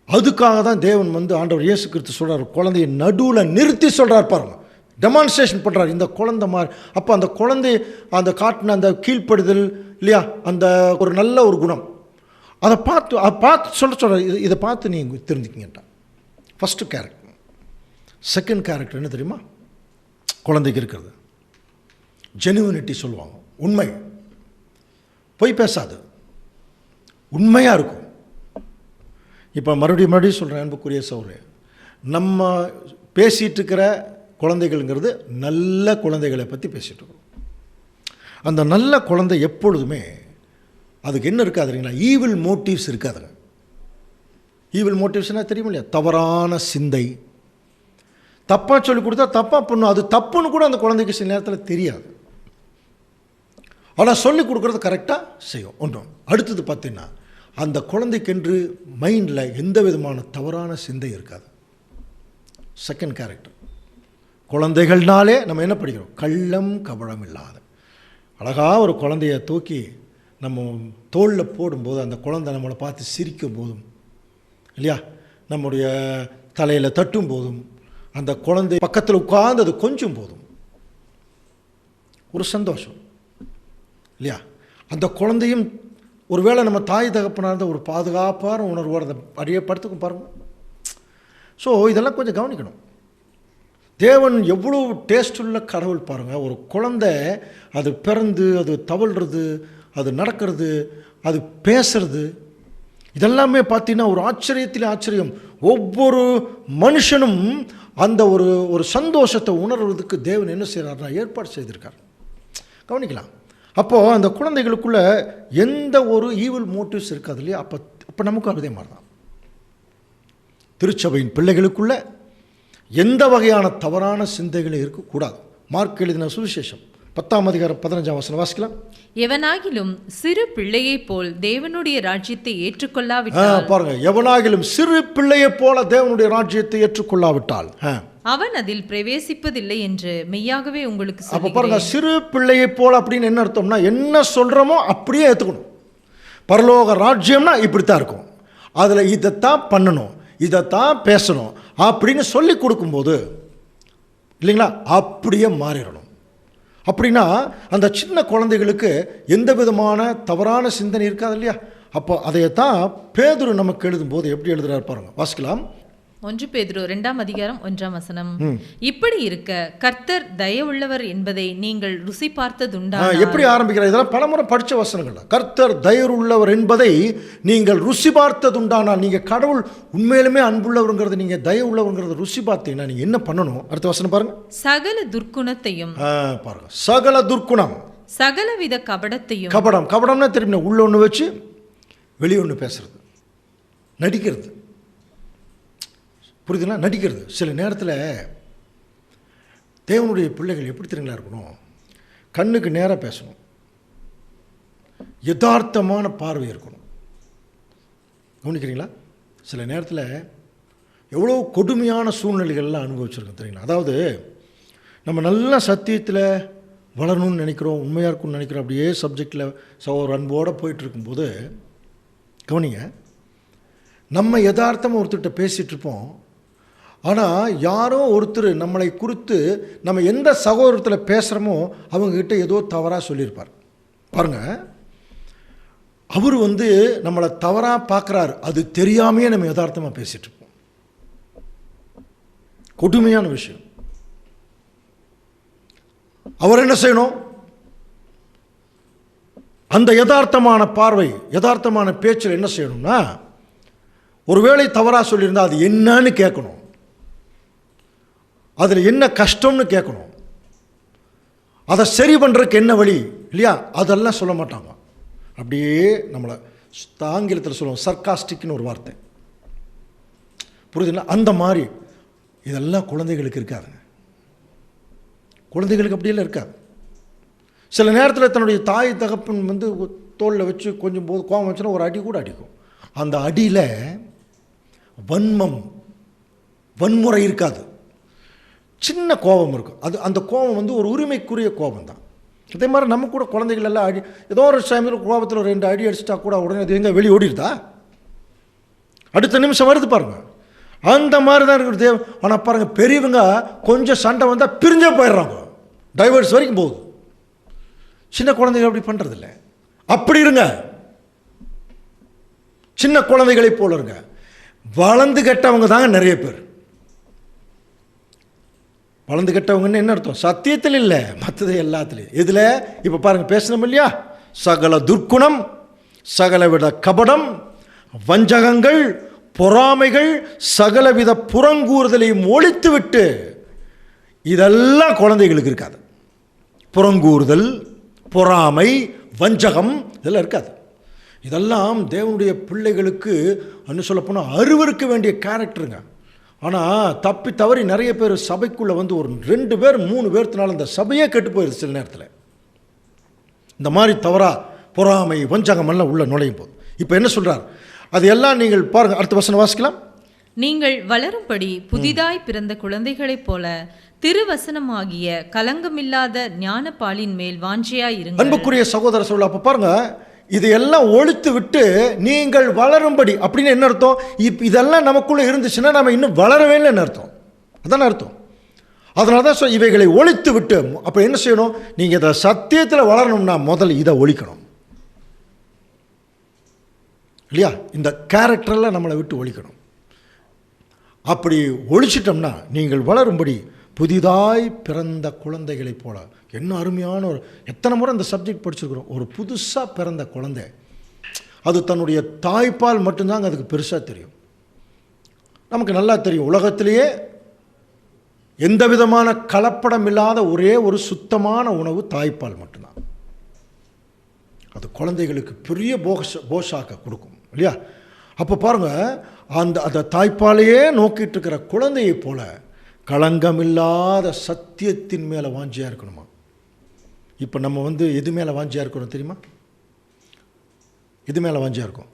அதுக்காக தான் தேவன் ஆண்டவர் இயேசு கிறிஸ்து சொல்கிறார், குழந்தைய நடுவில் நிறுத்தி சொல்கிறார் பாருங்க, டெமான்ஸ்ட்ரேஷன் பண்ணுறார். இந்த குழந்தை மாதிரி. அப்போ அந்த குழந்தை அந்த காட்டின அந்த கீழ்ப்படுதல் இல்லையா, அந்த ஒரு நல்ல ஒரு குணம், அதை பார்த்து சொல்கிறார். இதை பார்த்து நீங்கள் தெரிஞ்சுக்கிங்கட்டா. First character. செகண்ட் கேரக்டர் என்ன தெரியுமா? குழந்தைக்கு இருக்கிறது ஜெனுவினிட்டி சொல்லுவாங்க. உண்மை, பொய் பேசாது, உண்மையாக இருக்கும். இப்போ மறுபடியும் சொல்கிறேன் அன்புக்குரிய சகோதரரே, நம்ம பேசிகிட்டு இருக்கிற குழந்தைகள்ங்கிறது நல்ல குழந்தைகளை பற்றி பேசிகிட்டு இருக்கோம். அந்த நல்ல குழந்தை எப்பொழுதுமே அதுக்கு என்ன இருக்காது இல்லைங்களா? ஈவில் மோட்டிவ்ஸ் இருக்காதுங்க. ஈவில் மோட்டிவ்ஸ்னால் தெரியும் இல்லையா? தவறான சிந்தை. தப்பாக சொல்லி கொடுத்தா தப்பாக பண்ணும், அது தப்புன்னு கூட அந்த குழந்தைக்கு சில நேரத்தில் தெரியாது. ஆனால் சொல்லி கொடுக்குறது கரெக்டாக செய்யும். ஒன்றும் அடுத்தது பார்த்தீங்கன்னா, அந்த குழந்தைக்கென்று மைண்டில் எந்த விதமான தவறான சிந்தை இருக்காது. Second character. குழந்தைகள்னாலே நம்ம என்ன படிக்கிறோம்? கள்ளம் கபடம் இல்லாத. அழகாக ஒரு குழந்தைய தூக்கி நம்ம தோளில் போடும்போது அந்த குழந்தை நம்மளை பார்த்து சிரிக்கும் போதும் இல்லையா, நம்முடைய தலையில் தட்டும் போதும், அந்த குழந்தை பக்கத்தில் உட்கார்ந்து அது கொஞ்சம் போதும் ஒரு சந்தோஷம் இல்லையா? அந்த குழந்தையும் ஒருவேளை நம்ம தாய் தகப்பனாக இருந்த ஒரு பாதுகாப்பான உணர்வோடு அதை அடியே படுத்துக்கும் பாருங்கள். ஸோ இதெல்லாம் கொஞ்சம் கவனிக்கணும். தேவன் எவ்வளோ டேஸ்ட்டுள்ள கடவுள் பாருங்கள். ஒரு குழந்தை அது பிறந்து அது தவழ்கிறது, அது நடக்கிறது, அது பேசுறது, இதெல்லாமே பார்த்தீங்கன்னா ஒரு ஆச்சரியத்தில் ஆச்சரியம். ஒவ்வொரு மனுஷனும் அந்த ஒரு சந்தோஷத்தை உணர்வதற்கு தேவன் என்ன செய்கிறார்னா ஏற்பாடு செய்திருக்கார். கவனிக்கலாம். அப்போது அந்த குழந்தைகளுக்குள்ளே எந்த ஒரு ஈவில் மோட்டிவ்ஸ் இருக்காது இல்லையா? அப்போ நமக்கும் அதே மாதிரி தான். திருச்சபையின் பிள்ளைகளுக்குள்ள எந்த வகையான தவறான சிந்தைகளும் இருக்கக்கூடாது. மார்க் எழுதின சுவிசேஷம் 10ஆம் அதிகாரம் 15ஆம் வசனம் வாசிக்கலாம். எவனாகிலும் சிறு பிள்ளையைப் போல் தேவனுடைய ராஜ்யத்தை ஏற்றுக்கொள்ளாவிட்டால், பாருங்க, எவனாகிலும் சிறு பிள்ளையைப் போல தேவனுடைய ராஜ்யத்தை ஏற்றுக்கொள்ளாவிட்டால் அவன் அதில் பிரவேசிப்பதில்லை என்று மெய்யாகவே உங்களுக்கு அப்ப சொல்லுகிறேன். பாருங்க, சிறு பிள்ளையைப் போல அப்படின்னு என்ன அர்த்தம்னா, என்ன சொல்றோமோ அப்படியே ஏற்றுக்கணும். பரலோக ராஜ்யம்னா இப்படித்தான் இருக்கும், அதில் இதைத்தான் பண்ணணும், இதைத்தான் பேசணும் அப்படின்னு சொல்லி கொடுக்கும்போது இல்லைங்களா, அப்படியே மாறிடணும். அப்படின்னா அந்த சின்ன குழந்தைகளுக்கு எந்த விதமான தவறான சிந்தனை இருக்காது இல்லையா. அப்போ அதையத்தான் பேதுரு நமக்கு எழுதும்போது எப்படி எழுதுறாரு பாருங்க, வாசிக்கலாம். 1 பேதுரு 2ஆம் அதிகாரம் 1ஆம் வசனம். இப்படி இருக்க கர்த்தர் தயவுள்ளவர் என்பதை நீங்கள் ருசி பார்த்ததுண்டா? எப்படி ஆரம்பிக்கிறார்? இதெல்லாம் பலமுறை படித்த வசனங்கள். கர்த்தர் தயவுள்ளவர் என்பதை நீங்கள் ருசி பார்த்ததுண்டானால், நீங்கள் கடவுள் உண்மையிலுமே அன்புள்ளவருங்கிறது, நீங்கள் தயவுள்ளவங்கிறத ருசி பார்த்தீங்கன்னா நீங்கள் என்ன பண்ணணும்? அடுத்த வசனம் பாருங்க. சகல துர்க்குணத்தையும் பாருங்க, சகல துர்க்குணம், சகலவித கபடத்தையும். கபடம்னா திரும்பி உள்ள ஒன்று வச்சு வெளியே ஒன்று பேசுறது, நடிக்கிறது. புரியுதுங்களா? நடிக்கிறது. சில நேரத்தில் தேவனுடைய பிள்ளைகள் எப்படி தெரியுங்களா இருக்கணும், கண்ணுக்கு நேராக பேசணும், யதார்த்தமான பார்வை இருக்கணும். கவனிக்கிறீங்களா? சில நேரத்தில் எவ்வளோ கொடுமையான சூழ்நிலைகள்லாம் அனுபவிச்சிருக்கோம் தெரியுங்களா. அதாவது நம்ம நல்ல சத்தியத்தில் வளரணும்னு நினைக்கிறோம், உண்மையாக இருக்கும்னு நினைக்கிறோம், அப்படியே சப்ஜெக்டில் ஒரு அன்போடு போயிட்டு இருக்கும்போது கவனிங்க, நம்ம யதார்த்தமாக ஒருத்தர்கிட்ட பேசிகிட்டு இருப்போம். ஆனால் யாரோ ஒருத்தர் நம்மளை குறித்து நம்ம எந்த சகோதரத்தில் பேசுகிறோமோ அவங்கக்கிட்ட ஏதோ தவறாக சொல்லியிருப்பார். பாருங்கள், அவர் நம்மளை தவறாக பார்க்குறாரு, அது தெரியாமையே நம்ம யதார்த்தமாக பேசிகிட்டு இருப்போம். கொடுமையான விஷயம். அவர் என்ன செய்யணும்? அந்த யதார்த்தமான பார்வை, யதார்த்தமான பேச்சில் என்ன செய்யணும்னா, ஒருவேளை தவறாக சொல்லியிருந்தால் அது என்னன்னு கேட்கணும், அதில் என்ன கஷ்டம்னு கேட்கணும், அதை சரி பண்ணுறதுக்கு என்ன வழி இல்லையா, அதெல்லாம் சொல்ல மாட்டாங்க. அப்படியே நம்மளை ஆங்கிலத்தில் சொல்லுவோம் சர்காஸ்டிக்னு ஒரு வார்த்தை, புரியுதுங்களா? அந்த மாதிரி இதெல்லாம் குழந்தைகளுக்கு இருக்காதுங்க. குழந்தைகளுக்கு அப்படியெல்லாம் இருக்காது. சில நேரத்தில் தன்னுடைய தாய் தகப்பன் தோளில் வச்சு கொஞ்சம் போது கோபம் வச்சுன்னா ஒரு அடி கூட அடிக்கும். அந்த அடியில் வன்முறை இருக்காது, சின்ன கோபம் இருக்கும். அந்த கோபம் ஒரு உரிமைக்குரிய கோபம் தான். அதே மாதிரி நம்ம கூட குழந்தைகள் எல்லாம் ஏதோ ஒரு சமயத்தில் கோபத்தில் 2 அடி அடிச்சிட்டா கூட உடனே அது எங்கே வெளியே ஓடிடுதா, அடுத்த நிமிஷம் வருது பாருங்க. அந்த மாதிரி தான் இருக்கிறது. ஆனால் பாருங்கள், பெரியவங்க கொஞ்சம் சண்டை வந்தால் பிரிஞ்சே போயிடுறாங்க, டைவர்ஸ் வரைக்கும் போகுது. சின்ன குழந்தைகள் அப்படி பண்ணுறதில்ல. அப்படி இருங்க, சின்ன குழந்தைகளை போல இருங்க. வளர்ந்து கெட்டவங்க தாங்க நிறைய பேர். வளர்ந்து கெட்டவங்கன்னு என்ன அர்த்தம்? சத்தியத்தில் இல்லை, மற்றது எல்லாத்துலேயும். இதில் இப்போ பாருங்கள், பேசணும் இல்லையா, சகல துர்க்குணம், சகலவித கபடம், வஞ்சகங்கள், பொறாமைகள், சகலவித புறங்கூறுதலையும் ஒழித்து விட்டு. இதெல்லாம் குழந்தைகளுக்கு இருக்காது. புறங்கூறுதல், பொறாமை, வஞ்சகம் இதெல்லாம் இருக்காது. இதெல்லாம் தேவனுடைய பிள்ளைகளுக்கு என்ன சொல்லப்போனால் அருவருக்க வேண்டிய கேரக்டருங்க. ஆனால் தப்பி தவறி நிறைய பேர் சபைக்குள்ளே ஒரு 2 பேர் 3 பேர்த்தினால அந்த சபையே கெட்டு போயிடுது. சில நேரத்தில் இந்த மாதிரி தவறா பொறாமை வஞ்சகம் எல்லாம் உள்ள நுழையும் போது இப்போ என்ன சொல்கிறார், அது எல்லாம் நீங்கள் பாருங்கள். அடுத்த வசனம் வாசிக்கலாம். நீங்கள் வளரும்படி புதிதாய் பிறந்த குழந்தைகளைப் போல திருவசனமாகிய கலங்கமில்லாத ஞானப்பாலின் மேல் வாஞ்சியாய் இருங்கள். அன்புக்குரிய சகோதர சொல்ல, அப்போ பாருங்க, இதையெல்லாம் ஒழித்து விட்டு நீங்கள் வளரும்படி அப்படின்னு என்ன அர்த்தம்? இதெல்லாம் நமக்குள்ளே இருந்துச்சுன்னா நம்ம இன்னும் வளரவே இல்லைன்னு அர்த்தம். அதான அர்த்தம். அதனால தான் இவைகளை ஒழித்து விட்டு. அப்போ என்ன செய்யணும்? நீங்கள் இதை சத்தியத்தில் வளரணும்னா முதல்ல இதை ஒழிக்கணும் இல்லையா? இந்த கேரக்டரில் நம்மளை விட்டு ஒழிக்கணும். அப்படி ஒழிச்சிட்டோம்னா நீங்கள் வளரும்படி புதிதாய் பிறந்த குழந்தைகளைப் போல. என்ன அருமையான எத்தனை முறை அந்த சப்ஜெக்ட் படிச்சிருக்கிறோம். ஒரு புதுசாக பிறந்த குழந்தை அது தன்னுடைய தாய்ப்பால் மட்டும்தாங்க அதுக்கு பெருசாக தெரியும். நமக்கு நல்லா தெரியும், உலகத்திலேயே எந்த விதமான கலப்படம் இல்லாத ஒரே ஒரு சுத்தமான உணவு தாய்ப்பால் மட்டும்தான். அது குழந்தைகளுக்கு பெரிய போஷாக்க கொடுக்கும் இல்லையா? அப்போ பாருங்கள், அந்த தாய்ப்பாலையே நோக்கிட்டு இருக்கிற குழந்தையைப் போல களங்கமில்லாத சத்தியத்தின் மேலே வாஞ்சியாக இருக்கணுமா? இப்போ நம்ம எது மேலே வாஞ்சியாக இருக்கிறோம் தெரியுமா? இது மேலே வாஞ்சியாக இருக்கும்.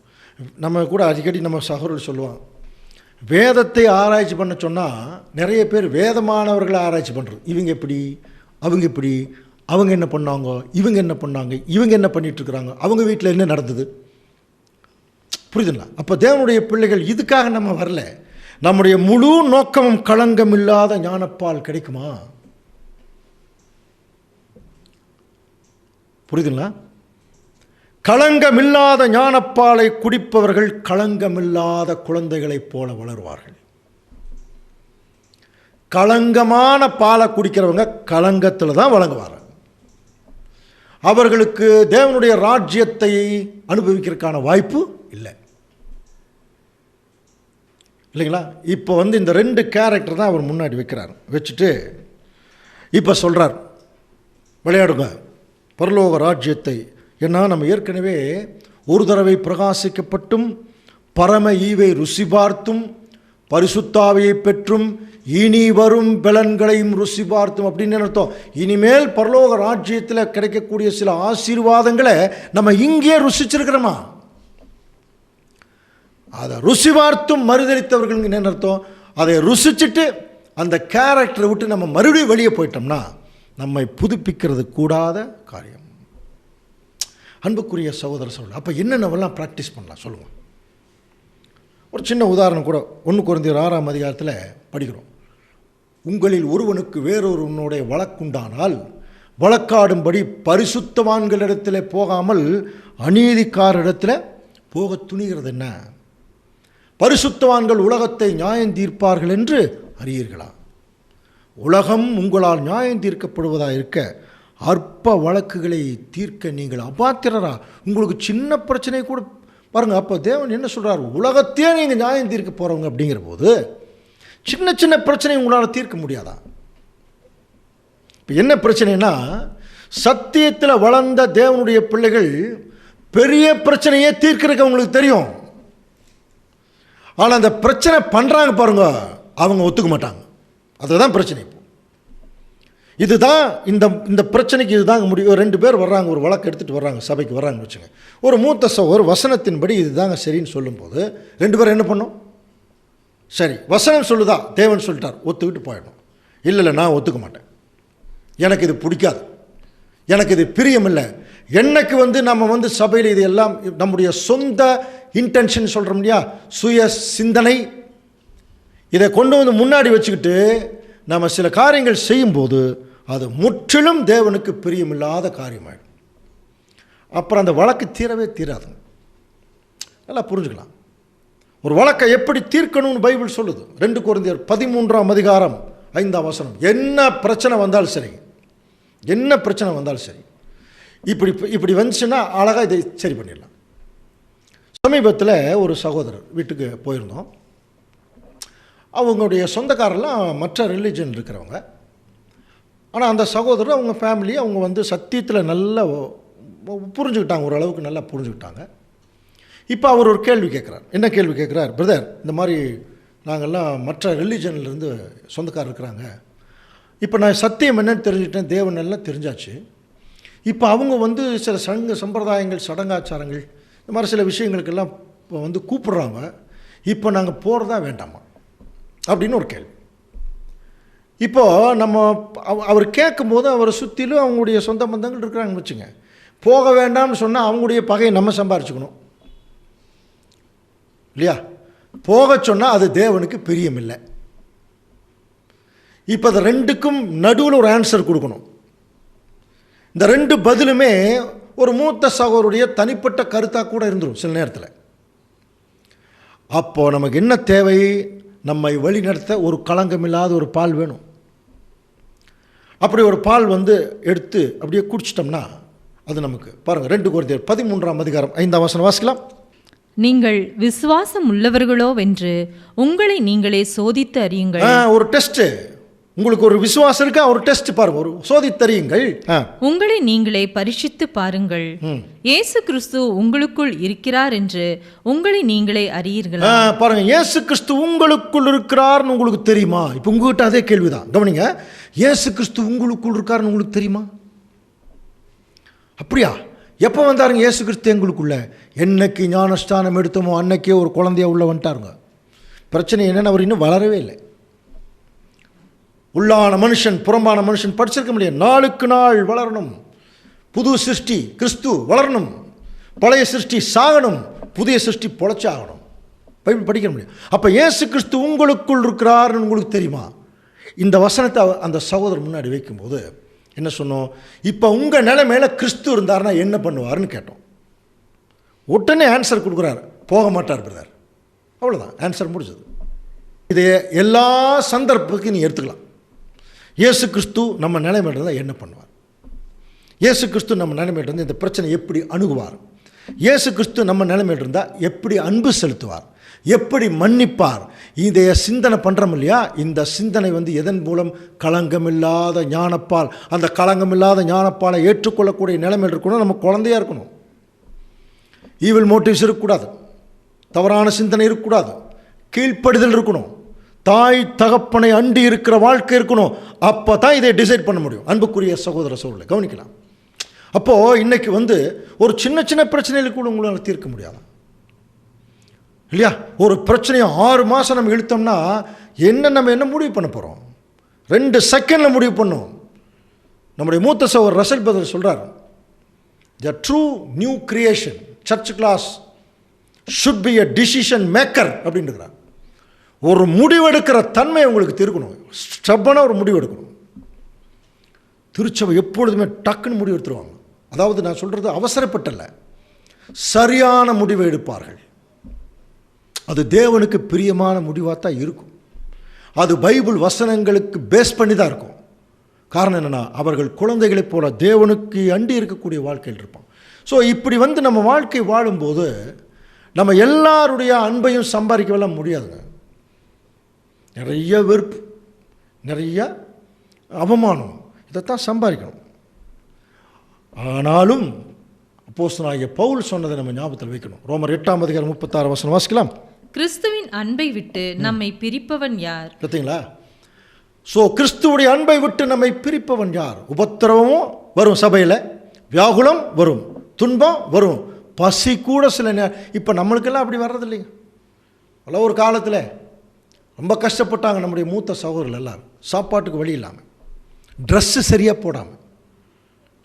நம்ம கூட அடிக்கடி நம்ம சகோதரர்கள் சொல்லுவாங்க, வேதத்தை ஆராய்ச்சி பண்ண சொன்னால் நிறைய பேர் வேதமானவர்களை ஆராய்ச்சி பண்ணுறது. இவங்க எப்படி, அவங்க எப்படி, அவங்க என்ன பண்ணாங்க, இவங்க என்ன பண்ணாங்க, இவங்க என்ன பண்ணிகிட்ருக்குறாங்க, அவங்க வீட்டில் என்ன நடந்தது, புரியுதுங்களா? அப்போ தேவனுடைய பிள்ளைகள் இதுக்காக நம்ம வரல. நம்முடைய முழு நோக்கமும் களங்கம் இல்லாத ஞானப்பால் கிடைக்குமா? புரியுதுங்களா? களங்கமில்லாத ஞானப்பாலை குடிப்பவர்கள் களங்கமில்லாத குழந்தைகளைப் போல வளருவார்கள். களங்கமான பாலை குடிக்கிறவங்க களங்கத்தில் தான் வழங்குவார்கள். அவர்களுக்கு தேவனுடைய ராஜ்யத்தை அனுபவிக்கிறதுக்கான வாய்ப்பு இல்லை, இல்லைங்களா? இப்போ இந்த 2 கேரக்டர் தான் அவர் முன்னாடி வைக்கிறார். வச்சுட்டு இப்போ சொல்கிறார், விளையாடுங்க பரலோக ராஜ்யத்தை. ஏன்னா நம்ம ஏற்கனவே ஒரு தடவை பிரகாசிக்கப்பட்டும் பரம ஈவை ருசி பார்த்தும் பரிசுத்தாவியை பெற்றும் இனி வரும் பலன்களையும் ருசி பார்த்தும் அப்படின்னு அர்த்தம். இனிமேல் பரலோக ராஜ்யத்தில் கிடைக்கக்கூடிய சில ஆசீர்வாதங்களை நம்ம இங்கே ருசிச்சிருக்கிறோமா? அதை ருசி பார்த்தும் மறுதளித்தவர்கள் என்ன அர்த்தம்? அதை ருசிச்சுட்டு அந்த கேரக்டரை விட்டு நம்ம மறுபடியும் வெளியே போயிட்டோம்னா நம்மை புதுப்பிக்கிறது கூடாத காரியம். அன்புக்குரிய சகோதர சகோதரர், அப்போ என்னென்னவெல்லாம் ப்ராக்டிஸ் பண்ணலாம் சொல்லுங்கள். ஒரு சின்ன உதாரணம் கூட 1 கொரிந்தியர் 6ஆம் அதிகாரத்தில் படிக்கிறோம். உங்களில் ஒருவனுக்கு வேறொருவனுடைய வழக்குண்டானால் வழக்காடும்படி பரிசுத்தவான்களிடத்தில் போகாமல் அநீதிக்காரிடத்தில் போக துணிகிறது என்ன? பரிசுத்தவான்கள் உலகத்தை நியாயம் தீர்ப்பார்கள் என்று அறியீர்களா? உலகம் உங்களால் நியாயம் தீர்க்கப்படுவதாக இருக்க அற்ப வழக்குகளை தீர்க்க நீங்கள் அபாத்திரரா? உங்களுக்கு சின்ன பிரச்சனை கூட பாருங்கள். அப்போ தேவன் என்ன சொல்கிறார்? உலகத்தையே நீங்கள் நியாயம் தீர்க்க போகிறவங்க அப்படிங்கிற போது சின்ன சின்ன பிரச்சனை உங்களால் தீர்க்க முடியாதா? இப்போ என்ன பிரச்சனைனா, சத்தியத்தில் வளர்ந்த தேவனுடைய பிள்ளைகள் பெரிய பிரச்சனையே தீர்க்கிறதுக்கு அவங்களுக்கு தெரியும். ஆனால் அந்த பிரச்சனை பண்ணுறாங்க பாருங்க, அவங்க ஒத்துக்க மாட்டாங்க. அதுதான் பிரச்சனை. இப்போ இதுதான் இந்த பிரச்சனைக்கு இதுதாங்க முடியும். 2 பேர் வர்றாங்க, ஒரு வழக்கு எடுத்துகிட்டு வர்றாங்க, சபைக்கு வர்றாங்க வச்சுங்க. ஒரு மூத்த சகோதரர் வசனத்தின்படி இதுதாங்க சரின்னு சொல்லும்போது 2 பேர் என்ன பண்ணோம்? சரி, வசனம் சொல்லுதா, தேவன் சொல்லிட்டார், ஒத்துக்கிட்டு போயிடணும். இல்லை நான் ஒத்துக்க மாட்டேன், எனக்கு இது பிடிக்காது, எனக்கு இது பிரியமில்லை. என்னைக்கு நம்ம சபையில் இது எல்லாம் நம்முடைய சொந்த இன்டென்ஷன் சொல்கிறோம் இல்லையா, சுய சிந்தனை, இதை கொண்டு முன்னாடி வச்சுக்கிட்டு நம்ம சில காரியங்கள் செய்யும்போது அது முற்றிலும் தேவனுக்கு பிரியமில்லாத காரியமாயிடும். அப்புறம் அந்த வழக்கு தீரவே தீராதுங்க. நல்லா புரிஞ்சுக்கலாம். ஒரு வழக்கை எப்படி தீர்க்கணும்னு பைபிள் சொல்லுது. 2 கொரிந்தியர் 13ஆம் அதிகாரம் 5ஆம் வசனம். என்ன பிரச்சனை வந்தாலும் சரி, என்ன பிரச்சனை வந்தாலும் சரி, இப்படி வந்துச்சுன்னா அழகாக இதை சரி பண்ணிடலாம். சமீபத்தில் ஒரு சகோதரர் வீட்டுக்கு போயிருந்தோம். அவங்களுடைய சொந்தக்காரெல்லாம் மற்ற ரிலீஜன் இருக்கிறவங்க. ஆனால் அந்த சகோதரர் அவங்க ஃபேமிலி அவங்க சத்தியத்தில் நல்லா புரிஞ்சுக்கிட்டாங்க, ஓரளவுக்கு நல்லா புரிஞ்சுக்கிட்டாங்க. இப்போ அவர் ஒரு கேள்வி கேட்குறார். என்ன கேள்வி கேட்குறார்? பிரதர், இந்த மாதிரி நாங்கள்லாம் மற்ற ரிலீஜன்லேருந்து சொந்தக்காரர் இருக்கிறாங்க. இப்போ நான் சத்தியம் என்னன்னு தெரிஞ்சுக்கிட்டேன், தேவன் எல்லாம் தெரிஞ்சாச்சு. இப்போ அவங்க சில சம்பிரதாயங்கள், சடங்காச்சாரங்கள், இந்த மாதிரி சில விஷயங்களுக்கெல்லாம் இப்போ கூப்பிட்றாங்க. இப்போ நாங்கள் போகிறதா வேண்டாமா அப்படின்னு ஒரு கேள்வி. இப்போது நம்ம அவர் கேட்கும்போது அவரை சுற்றிலும் அவங்களுடைய சொந்த பந்தங்கள் இருக்கிறாங்கன்னு வச்சுங்க. போக வேண்டாம்னு சொன்னால் அவங்களுடைய பகையை நம்ம சம்பாரிச்சுக்கணும் இல்லையா? போக சொன்னால் அது தேவனுக்கு பிரியமில்லை. இப்போ அது 2க்கும் நடுவில் ஒரு ஆன்சர் கொடுக்கணும். இந்த 2 பதிலுமே ஒரு மூத்த சகோதரருடைய தனிப்பட்ட கருத்தாக கூட இருந்துடும் சில நேரத்தில். அப்போது நமக்கு என்ன தேவை? நம்மை வழிநடத்த ஒரு களங்கமில்லாத ஒரு பால் வேணும். அப்படி ஒரு பால் எடுத்து அப்படியே குடிச்சிட்டோம்னா அது நமக்கு பாருங்கள். 2 கொரிந்தியர் 13ஆம் அதிகாரம் 5ஆம் வசனம் வாசிக்கலாம். நீங்கள் விசுவாசம் உள்ளவர்களோ வென்று உங்களை நீங்களே சோதித்து அறியுங்கள். ஒரு டெஸ்ட்டு. உங்களுக்கு ஒரு விசுவாசம் இருக்கா, ஒரு டெஸ்ட் பாருங்க, ஒரு சோதித்தறியுங்கள். உங்களை நீங்களே பரிசித்து பாருங்கள், இயேசு கிறிஸ்து உங்களுக்குள் இருக்கிறார் என்று உங்களை நீங்களே அறியீர்களா? பாருங்க, இயேசு கிறிஸ்து உங்களுக்குள் இருக்கிறார்னு உங்களுக்கு தெரியுமா? இப்போ உங்ககிட்ட அதே கேள்விதான். கவனிங்க, இயேசு கிறிஸ்து உங்களுக்குள் இருக்காருன்னு உங்களுக்கு தெரியுமா? அப்படியா? எப்போ வந்தாருங்க இயேசு கிறிஸ்து எங்களுக்குள்ள? என்னைக்கு ஞானஸ்தானம் எடுத்தோமோ அன்னைக்கே ஒரு குழந்தைய உள்ள வந்துட்டாருங்க. பிரச்சனை என்னென்னு, அவர் இன்னும் வளரவே இல்லை. உள்ளான மனுஷன் புறம்பான மனுஷன் படிச்சிருக்க முடியாது. நாளுக்கு நாள் வளரணும். புது சிருஷ்டி கிறிஸ்து வளரணும். பழைய சிருஷ்டி சாகணும், புதிய சிருஷ்டி பொழைச்சாகணும். பைபிள் படிக்க முடியும். அப்போ இயேசு கிறிஸ்து உங்களுக்குள் இருக்கிறார்னு உங்களுக்கு தெரியுமா? இந்த வசனத்தை அந்த சகோதரர் முன்னாடி வைக்கும்போது என்ன சொன்னோம்? இப்போ உங்கள் நிலைமையில கிறிஸ்து இருந்தார்னா என்ன பண்ணுவார்னு கேட்டோம். உடனே ஆன்சர் கொடுக்குறாரு, போக மாட்டார் பிரதர். அவ்வளோதான், ஆன்சர் முடிஞ்சது. இதை எல்லா சந்தர்ப்பத்துக்கும் நீ எடுத்துக்கலாம். இயேசு கிறிஸ்து நம்ம நிலைமையில இருந்தால் என்ன பண்ணுவார்? இயேசு கிறிஸ்து நம்ம நிலைமையில இருந்து இந்த பிரச்சனை எப்படி அணுகுவார்? இயேசு கிறிஸ்து நம்ம நிலைமையில இருந்தால் எப்படி அன்பு செலுத்துவார், எப்படி மன்னிப்பார்? இதைய சிந்தனை பண்ணுறோம் இல்லையா? இந்த சிந்தனை எதன் மூலம்? களங்கமில்லாத ஞானப்பால். அந்த களங்கமில்லாத ஞானப்பாலை ஏற்றுக்கொள்ளக்கூடிய நிலைமையில் இருக்கணும். நம்ம குழந்தையாக இருக்கணும். ஈவில் மோட்டிவ்ஸ் இருக்கக்கூடாது, தவறான சிந்தனை இருக்கக்கூடாது, கீழ்ப்படிதல் இருக்கணும், தாய் தகப்பனை அண்டி இருக்கிற வாழ்க்கை இருக்கணும். அப்போ தான் இதை டிசைட் பண்ண முடியும். அன்புக்குரிய சகோதர சகோதரர்களை கவனிக்கலாம். அப்போது இன்றைக்கி ஒரு சின்ன சின்ன பிரச்சனைகளுக்கு கூட உங்களால் தீர்க்க முடியாது இல்லையா? ஒரு பிரச்சனையை 6 மாதம் நம்ம இழுத்தோம்னா நம்ம என்ன முடிவு பண்ண போகிறோம்? 2 செகண்டில் முடிவு பண்ணோம். நம்முடைய மூத்த சகோதரர் ரசல் பிரதர் சொல்கிறார், the true new creation church class should be a decision maker அப்படின்றார். ஒரு முடிவெடுக்கிற தன்மை உங்களுக்கு இருக்கணும். ஸ்டெப்பான ஒரு முடிவு எடுக்கணும். திருச்சபை எப்பொழுதுமே டக்குன்னு முடிவு எடுத்துருவாங்க. அதாவது நான் சொல்கிறது அவசரப்பட்டல்ல, சரியான முடிவை எடுப்பார்கள். அது தேவனுக்கு பிரியமான முடிவாக தான் இருக்கும். அது பைபிள் வசனங்களுக்கு பேஸ் பண்ணி தான் இருக்கும். காரணம் என்னென்னா, அவர்கள் குழந்தைகளைப் போல தேவனுக்கு அண்டி இருக்கக்கூடிய வாழ்க்கையில் இருப்பான். ஸோ இப்படி நம்ம வாழ்க்கை வாழும்போது நம்ம எல்லாருடைய அன்பையும் சம்பாதிக்கலாம் முடியாதுங்க. நிறைய வெறுப்பு, நிறைய அவமானம், இதைத்தான் சம்பாதிக்கணும். ஆனாலும் அப்போஸ்தலனாகிய பவுல் சொன்னதை நம்ம ஞாபகத்தில் வைக்கணும். ரோமர் 8:36 வாசிக்கலாம். கிறிஸ்துவின் அன்பை விட்டு நம்மை பிரிப்பவன் யார்? பார்த்தீங்களா? ஸோ கிறிஸ்துவுடைய அன்பை விட்டு நம்மை பிரிப்பவன் யார்? உபத்திரவமும் வரும், சபையில் வியாகுலம் வரும், துன்பம் வரும், பசி கூட சில இப்போ நம்மளுக்கெல்லாம் அப்படி வர்றதில்லைங்க. பல ஒரு காலத்தில் ரொம்ப கஷ்டப்பட்டாங்க நம்முடைய மூத்த சகோதரர்கள் எல்லாரும். சாப்பாட்டுக்கு வழி இல்லாமல், ட்ரெஸ்ஸு சரியாக போடாமல்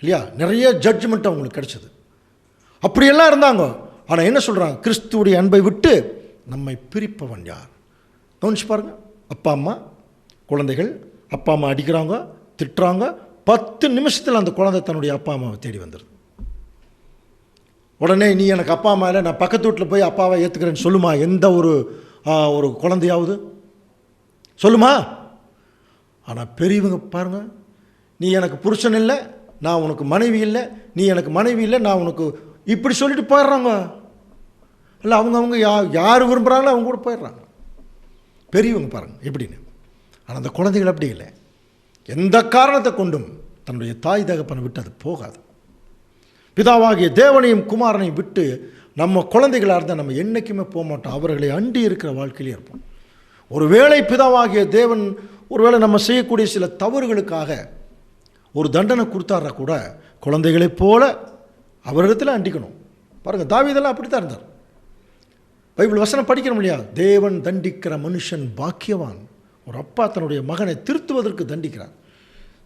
இல்லையா? நிறைய ஜட்ஜ்மெண்ட் அவங்களுக்கு கிடைச்சது. அப்படியெல்லாம் இருந்தாங்க. ஆனால் என்ன சொல்கிறாங்க? கிறிஸ்துவுடைய அன்பை விட்டு நம்மை பிரிப்பவன் யார்? கவனிச்சு பாருங்கள். அப்பா அம்மா, குழந்தைகள், அப்பா அம்மா அடிக்கிறாங்க, திட்டுறாங்க. 10 நிமிஷத்தில் அந்த குழந்தை தன்னுடைய அப்பா அம்மாவை தேடி வந்துடுது. உடனே நீ எனக்கு அப்பா அம்மா இல்லை, நான் பக்கத்து வீட்டில் போய் அப்பாவை ஏற்றுக்கிறேன்னு சொல்லுமா எந்த ஒரு குழந்தையாவது? சொல்லுமா? ஆனால் பெரியவங்க பாருங்கள், நீ எனக்கு புருஷன் இல்லை, நான் உனக்கு மனைவி இல்லை, நீ எனக்கு மனைவி இல்லை, நான் உனக்கு இப்படி சொல்லிட்டு போயிடுறாங்க. இல்லை அவங்க யார் விரும்புகிறாங்களோ அவங்க கூட போயிடுறாங்க. பெரியவங்க பாருங்கள் எப்படின்னு. ஆனால் அந்த குழந்தைகள் அப்படி இல்லை. எந்த காரணத்தை கொண்டும் தன்னுடைய தாய் தகப்பனை விட்டு அது போகாது. பிதாவாகிய தேவனையும் குமாரனையும் விட்டு நம்ம குழந்தைகளாக இருந்தால் நம்ம என்றைக்குமே போக மாட்டோம். அவர்களை அண்டி இருக்கிற வாழ்க்கையிலே இருப்போம். ஒருவேளை பிதாவாகிய தேவன் ஒருவேளை நம்ம செய்யக்கூடிய சில தவறுகளுக்காக ஒரு தண்டனை கொடுத்தாரா கூட குழந்தைகளைப் போல அவரிடத்தில் அண்டிக்கணும். பாருங்கள், தாவீதெல்லாம் அப்படி தான் இருந்தார். பைபிள் வசனம் படிக்கிறோம் இல்லையா? தேவன் தண்டிக்கிற மனுஷன் பாக்கியவான். ஒரு அப்பா தன்னுடைய மகனை திருத்துவதற்கு தண்டிக்கிறார்.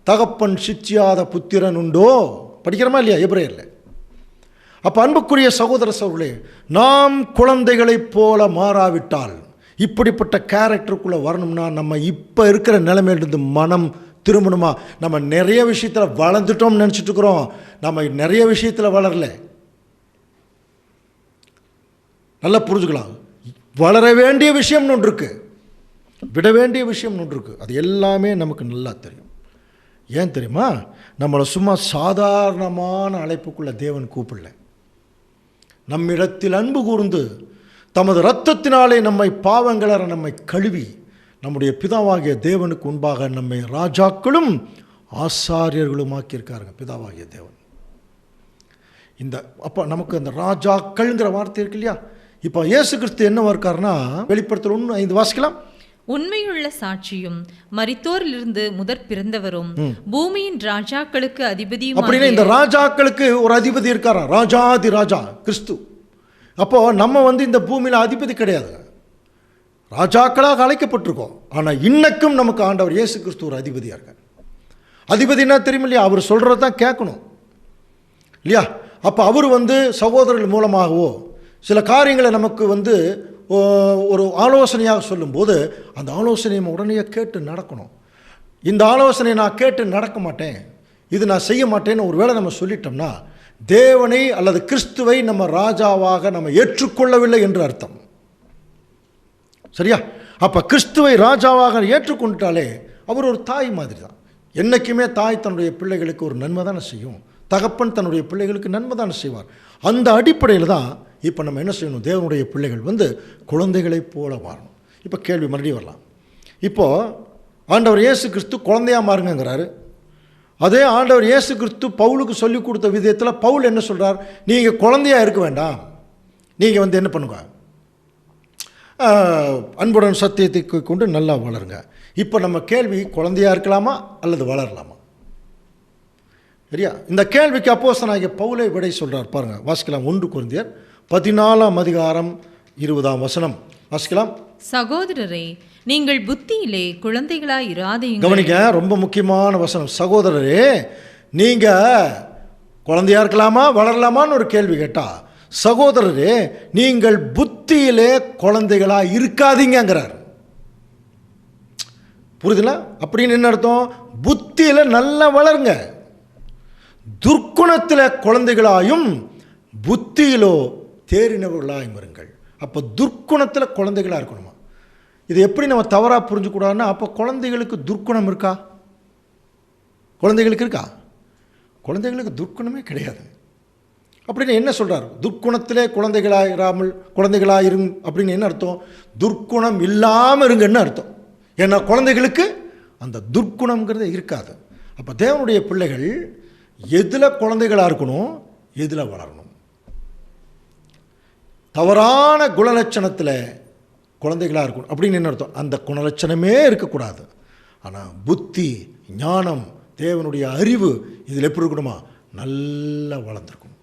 தகப்பன் சிச்சியாத புத்திரன் உண்டோ படிக்கிறோமா இல்லையா எபிரேயரில்? அப்போ அன்புக்குரிய சகோதர சகோதரர்களே, நாம் குழந்தைகளைப் போல மாறாவிட்டால், இப்படிப்பட்ட கேரக்டருக்குள்ளே வரணும்னா நம்ம இப்போ இருக்கிற நிலைமையிலிருந்து மனம் திரும்பணுமா? நம்ம நிறைய விஷயத்தில் வளர்ந்துட்டோம்னு நினச்சிட்டு இருக்கிறோம். நம்ம நிறைய விஷயத்தில் வளரல. நல்லா புரிஞ்சுக்கலாம். வளர வேண்டிய விஷயம் ஒன்று இருக்குது, விட வேண்டிய விஷயம் ஒன்று இருக்குது. அது எல்லாமே நமக்கு நல்லா தெரியும். ஏன் தெரியுமா? நம்மளை சும்மா சாதாரணமான அழைப்புக்குள்ளே தேவன் கூப்பிடல. நம்மிடத்தில் அன்பு கூர்ந்து தமது இரத்தத்தினாலே நம்மை பாவங்களற நம்மை கழுவி நம்முடைய பிதாவாகிய தேவனுக்கு முன்பாக நம்மை ராஜாக்களும் ஆசாரியர்களும் ஆக்கியிருக்காருங்க பிதாவாகிய தேவன். இந்த அப்போ நமக்கு அந்த ராஜாக்கள்ங்கிற வார்த்தை இருக்கு இல்லையா? இப்போ இயேசு கிறிஸ்து என்னவா இருக்காருன்னா, வெளிப்படுத்தல் 1:5 வாசிக்கலாம். உண்மையுள்ள சாட்சியும் மரித்தோரிலிருந்து முதற் பிறந்தவரும் பூமியின் ராஜாக்களுக்கு அதிபதியும். அப்படின்னு இந்த ராஜாக்களுக்கு ஒரு அதிபதி இருக்காரா, ராஜாதி ராஜா கிறிஸ்து. அப்போ நம்ம இந்த பூமியில் அதிபதி கிடையாது, ராஜாக்களாக அழைக்கப்பட்டிருக்கோம். ஆனால் இன்னைக்கும் நமக்கு ஆண்டவர் இயேசு கிறிஸ்து ஒரு அதிபதியாக இருக்கார். அதிபதினா தெரியும் இல்லையா? அவர் சொல்கிறது தான் கேட்கணும் இல்லையா? அப்போ அவர் சகோதரர்கள் மூலமாகவோ சில காரியங்களை நமக்கு ஒரு ஆலோசனையாக சொல்லும்போது அந்த ஆலோசனையை உடனே கேட்டு நடக்கணும். இந்த ஆலோசனையை நான் கேட்டு நடக்க மாட்டேன், இது நான் செய்ய மாட்டேன்னு ஒரு வேளை நம்ம சொல்லிட்டோம்னா தேவனை அல்லது கிறிஸ்துவை நம்ம ராஜாவாக நம்ம ஏற்றுக்கொள்ளவில்லை என்று அர்த்தம். சரியா? அப்போ கிறிஸ்துவை ராஜாவாக ஏற்றுக்கொண்டாலே அவர் ஒரு தாய் மாதிரி தான். என்றைக்குமே தாய் தன்னுடைய பிள்ளைகளுக்கு ஒரு நன்மை தானே செய்யும், தகப்பன் தன்னுடைய பிள்ளைகளுக்கு நன்மை தானே செய்வார். அந்த அடிப்படையில் தான் இப்போ நம்ம என்ன செய்யணும், தேவனுடைய பிள்ளைகள் குழந்தைகளைப் போல மாறணும். இப்போ கேள்வி மறுபடியும் வரலாம். இப்போது ஆண்டவர் இயேசு கிறிஸ்து குழந்தையாக மாறுங்கிறாரு. அதே ஆண்டவர் இயேசு கிறிஸ்து பவுலுக்கு சொல்லிக் கொடுத்த விதத்தில் பவுல் என்ன சொல்கிறார், நீங்கள் குழந்தையாக இருக்க வேண்டாம், நீங்கள் என்ன பண்ணுங்க, அன்புடன் சத்தியத்தை கொண்டு நல்லா வளருங்க. இப்போ நம்ம கேள்வி, குழந்தையாக இருக்கலாமா அல்லது வளரலாமா? சரியா? இந்த கேள்விக்கு அப்போஸ்தலனாகிய பவுலே விடை சொல்கிறார். பாருங்கள், வாசிக்கலாம். 1 கொரிந்தியர் 14:20 வாசிக்கலாம். சகோதரரே, நீங்கள் புத்தியிலே குழந்தைகளாய் இராதீங்கள். கவனிக்க, ரொம்ப முக்கியமான வசனம். சகோதரரே, நீங்கள் குழந்தையாக இருக்கலாமா வளரலாமான்னு ஒரு கேள்வி கேட்டால், சகோதரரே நீங்கள் புத்தியிலே குழந்தைகளாக இருக்காதீங்கிறார். புரியுதுல? அப்படின்னு என்ன அர்த்தம்? புத்தியில் நல்லா வளருங்க, துர்க்குணத்தில் குழந்தைகளாயும் புத்தியிலோ தேறினவர்களாயும் இருங்கள். அப்போ துர்க்குணத்தில் குழந்தைகளாக இருக்கணுமா? இது எப்படி நம்ம தவறாக புரிஞ்சுக்கூடாதுன்னா, அப்போ குழந்தைகளுக்கு துர்க்குணம் இருக்கா? குழந்தைகளுக்கு இருக்கா? குழந்தைகளுக்கு துர்க்குணமே கிடையாது. அப்படின்னு என்ன சொல்கிறார்? துர்க்குணத்திலே குழந்தைகளாக இருங்க அப்படின்னு என்ன அர்த்தம்? துர்க்குணம் இல்லாமல் இருங்கன்னு அர்த்தம். ஏன்னா குழந்தைகளுக்கு அந்த துர்க்குணம்ங்கிறது இருக்காது. அப்போ தேவனுடைய பிள்ளைகள் எதில் குழந்தைகளாக இருக்கணும், எதில் வளரணும்? தவறான குணலட்சணத்தில் குழந்தைகளாக இருக்கணும் அப்படின்னு என்ன அர்த்தம்? அந்த குணலட்சணமே இருக்கக்கூடாது. ஆனால் புத்தி, ஞானம், தேவனுடைய அறிவு இதில் எப்படி இருக்கணுமா? நல்லா வளர்ந்துருக்கணும்.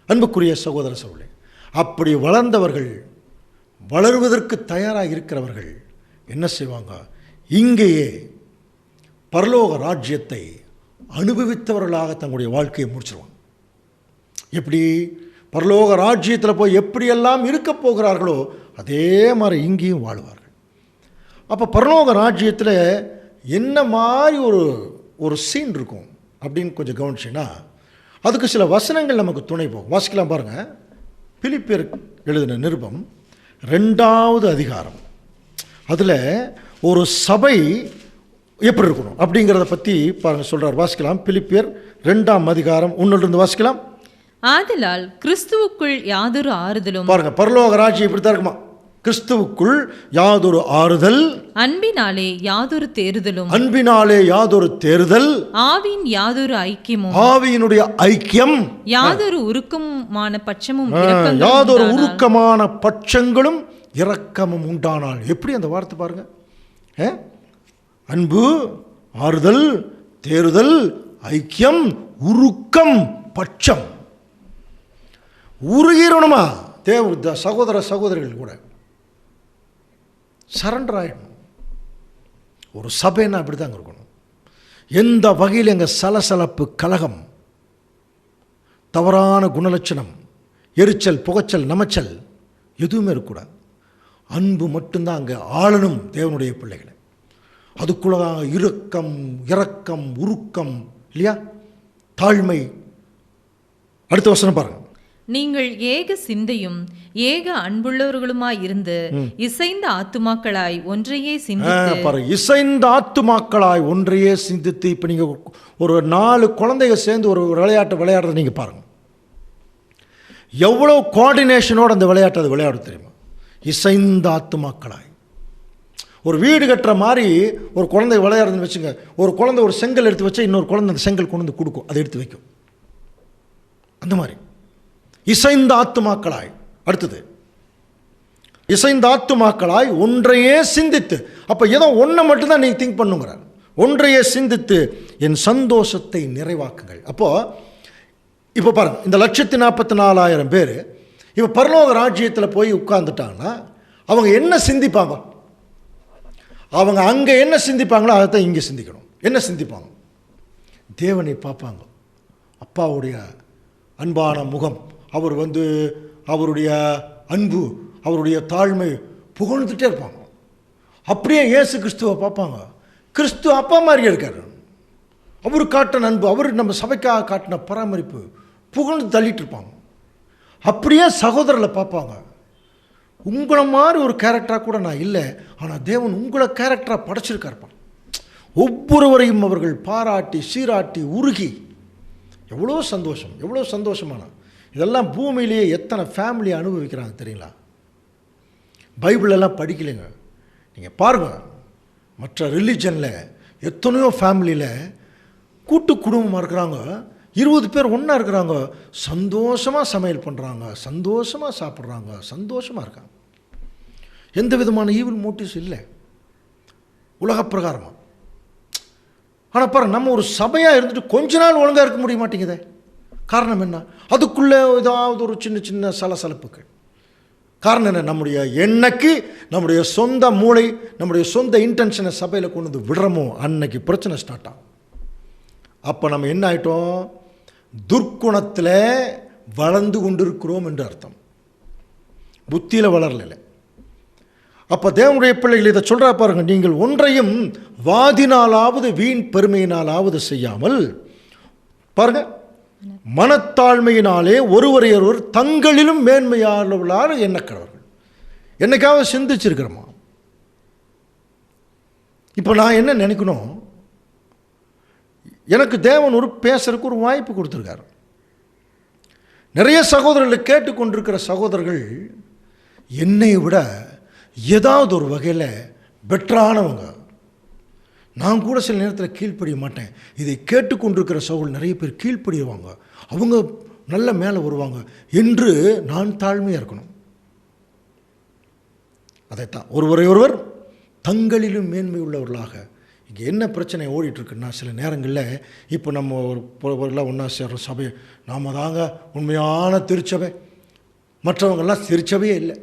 அன்புக்குரிய சகோதர சகோதரி, அப்படி வளர்ந்தவர்கள், வளருவதற்கு தயாராக இருக்கிறவர்கள் என்ன செய்வாங்க? இங்கேயே பரலோக ராஜ்யத்தை அனுபவித்தவர்களாக தங்களுடைய வாழ்க்கையை முடிச்சிருவாங்க. எப்படி? பரலோக ராஜ்யத்தில் போய் எப்படியெல்லாம் இருக்க போகிறார்களோ அதே மாதிரி இங்கேயும் வாழுவார்கள். அப்போ பரலோக ராஜ்யத்தில் என்ன மாதிரி ஒரு சீன் இருக்கும் அப்படின்னு கொஞ்சம் கவனிச்சின்னா, அதுக்கு சில வசனங்கள் நமக்கு துணை போகும். வாசிக்கலாம் பாருங்கள். பிலிப்பியர் எழுதின நிருபம் 2வது அதிகாரம். அதில் ஒரு சபை எப்படி இருக்கணும் அப்படிங்கிறத பற்றி பாருங்கள் சொல்கிறார். வாசிக்கலாம். பிலிப்பியர் 2ஆம் அதிகாரம் 1 வாசிக்கலாம். ஆதலால் கிறிஸ்துவுக்குள் யாதொரு ஆறுதலும். பாருங்கள், பரலோக ராஜ்யம் இப்படி தான் இருக்குமா? கிறிஸ்துவுக்குள் யாதொரு ஆறுதல், அன்பினாலே யாதொரு தேறுதலும், அன்பினாலே யாதொரு தேறுதல், ஆவியின் யாதொரு ஐக்கியமும், ஆவியினுடைய ஐக்கியம், யாதொரு உருக்கமான பட்சமும், யாதொரு உருக்கமான பட்சங்களும் இரக்கமும் உண்டானால். எப்படி அந்த வார்த்தை பாருங்க. அன்பு, ஆறுதல், தேறுதல், ஐக்கியம், உருக்கம், பட்சம். உருகிறணுமா? சகோதர சகோதரிகள் கூட சரண்டர் ஆகிடணும். ஒரு சபைன்னா அப்படி தாங்க இருக்கணும். எந்த வகையில் எங்கள் சலசலப்பு, கலகம், தவறான குணலட்சணம், எரிச்சல், புகைச்சல், நமச்சல் எதுவுமே இருக்கக்கூடாது. அன்பு மட்டும்தான் அங்கே ஆளணும் தேவனுடைய பிள்ளைகளை. அதுக்குள்ள இரக்கம், உருக்கம் இல்லையா, தாழ்மை. அடுத்த வசனம் பாருங்க. நீங்கள் ஏக சிந்தையும் ஏக அன்புள்ளவர்களுமாய் இருந்து இசைந்த ஆத்துமாக்களாய் ஒன்றையே சிந்தித்து பாருங்க. இசைந்த ஆத்துமாக்களாய் ஒன்றையே சிந்தித்து. இப்போ நீங்கள் ஒரு 4 குழந்தைங்க சேர்ந்து ஒரு விளையாட்டு விளையாடுறத நீங்கள் பாருங்கள். எவ்வளோ கோஆர்டினேஷனோடு அந்த விளையாட்டு அது விளையாட தெரியுமா? இசைந்த ஆத்துமாக்களாய் ஒரு வீடு கட்டுற மாதிரி ஒரு குழந்தை விளையாடுறதுன்னு வச்சுங்க. ஒரு குழந்தை ஒரு செங்கல் எடுத்து வச்சா இன்னொரு குழந்தை அந்த செங்கல் கொண்டு வந்து கொடுக்கும், அதை எடுத்து வைக்கும். அந்த மாதிரி இசைந்த ஆத்துமாக்களாய். அடுத்தது இசைந்த ஆத்துமாக்களாய் ஒன்றையே சிந்தித்து. அப்போ ஏதோ ஒன்றை மட்டும்தான் நீங்கள் திங்க் பண்ணுங்கிறார். ஒன்றையே சிந்தித்து என் சந்தோஷத்தை நிறைவாக்குங்கள். அப்போது இப்போ பாருங்கள், இந்த 1,44,000 பேர் இப்போ பரலோக ராஜ்யத்தில் போய் உட்கார்ந்துட்டாங்கன்னா அவங்க என்ன சிந்திப்பாங்க? அவங்க அங்கே என்ன சிந்திப்பாங்களோ அதை தான் இங்கே சிந்திக்கணும். என்ன சிந்திப்பாங்க? தேவனை பார்ப்பாங்க. அப்பாவுடைய அன்பான முகம், அவர் அவருடைய அன்பு, அவருடைய தாழ்மை புகழ்ந்துட்டே இருப்பாங்க. அப்படியே இயேசு கிறிஸ்துவை பார்ப்பாங்க. கிறிஸ்து அப்பா மாதிரியே இருக்கார். அவர் காட்டின அன்பு, அவர் நம்ம சபைக்காக காட்டின பராமரிப்பு புகழ்ந்து தள்ளிட்டு இருப்பாங்க. அப்படியே சகோதரர்களை பார்ப்பாங்க. உங்களை மாதிரி ஒரு கேரக்டராக கூட நான் இல்லை, ஆனால் தேவன் உங்களை கேரக்டராக படைச்சிருக்காருப்பா. ஒவ்வொருவரையும் அவர்கள் பாராட்டி சீராட்டி உருகி எவ்வளோ சந்தோஷம், எவ்வளோ சந்தோஷமான. இதெல்லாம் பூமியிலேயே எத்தனை ஃபேமிலியை அனுபவிக்கிறாங்க தெரியுங்களா? பைபிளெல்லாம் படிக்கலைங்க, நீங்கள் பாருங்கள். மற்ற ரிலீஜனில் எத்தனையோ ஃபேமிலியில் கூட்டு குடும்பமாக இருக்கிறாங்க, 20 பேர் ஒன்றா இருக்கிறாங்க, சந்தோஷமாக சமையல் பண்ணுறாங்க, சந்தோஷமாக சாப்பிட்றாங்க, சந்தோஷமாக இருக்காங்க. எந்த விதமான ஈவில் மோட்டிவ்ஸ் இல்லை உலக பிரகாரமாக. ஆனால் பாருங்கள், நம்ம ஒரு சபையாக இருந்துட்டு கொஞ்ச நாள் ஒழுங்காக இருக்க முடிய மாட்டேங்குதே. காரணம் என்ன? அதுக்குள்ளே ஏதாவது ஒரு சின்ன சின்ன சலசலப்புகள். காரணம் என்ன? நம்முடைய எண்ணக்கு நம்முடைய சொந்த மூளை, நம்முடைய சொந்த இன்டென்ஷனை சபையில் கொண்டு வந்து விடுறோமோ அன்னைக்கு பிரச்சனை ஸ்டார்ட் ஆகும். அப்போ நம்ம என்ன ஆகிட்டோம்? துர்க்குணத்தில் வளர்ந்து கொண்டிருக்கிறோம் என்று அர்த்தம். புத்தியில் வளரல. அப்போ தேவனுடைய பிள்ளைகள் இதை சொல்கிறா பாருங்க, நீங்கள் ஒன்றையும் வாதினாலாவது வீண் பெருமையினாலாவது செய்யாமல் பாருங்க, மனத்தாழ்மையினாலே ஒருவரை ஒருவர் தங்களிலும் மேன்மையாளர்களால் எண்ணக்கிறவர்கள். என்னைக்காவது சிந்திச்சிருக்கிறோமா? இப்போ நான் என்ன நினைக்கணும், எனக்கு தேவன் ஒரு பேசுறதுக்கு ஒரு வாய்ப்பு கொடுத்துருக்காரு. நிறைய சகோதரர்களை கேட்டுக்கொண்டிருக்கிற சகோதரர்கள் என்னை விட ஏதாவது ஒரு வகையில் பெட்டரானவங்க. நான் கூட சில நேரத்தில் கீழ்ப்படிய மாட்டேன். இதை கேட்டுக்கொண்டிருக்கிற சகோதரர்கள் நிறைய பேர் கீழ்ப்படிவாங்க, அவங்க நல்ல மேலே வருவாங்க என்று நான் தாழ்மையாக இருக்கணும். அதைத்தான் ஒருவரை ஒருவர் தங்களிலும் மேன்மை உள்ளவர்களாக. இங்கே என்ன பிரச்சனை ஓடிட்டுருக்குன்னா, சில நேரங்களில் இப்போ நம்ம ஒருலாம் ஒன்றா சேர்ற சபை, நாம் தாங்க உண்மையான திருச்சபை, மற்றவங்கெல்லாம் திருச்சபையே இல்லை,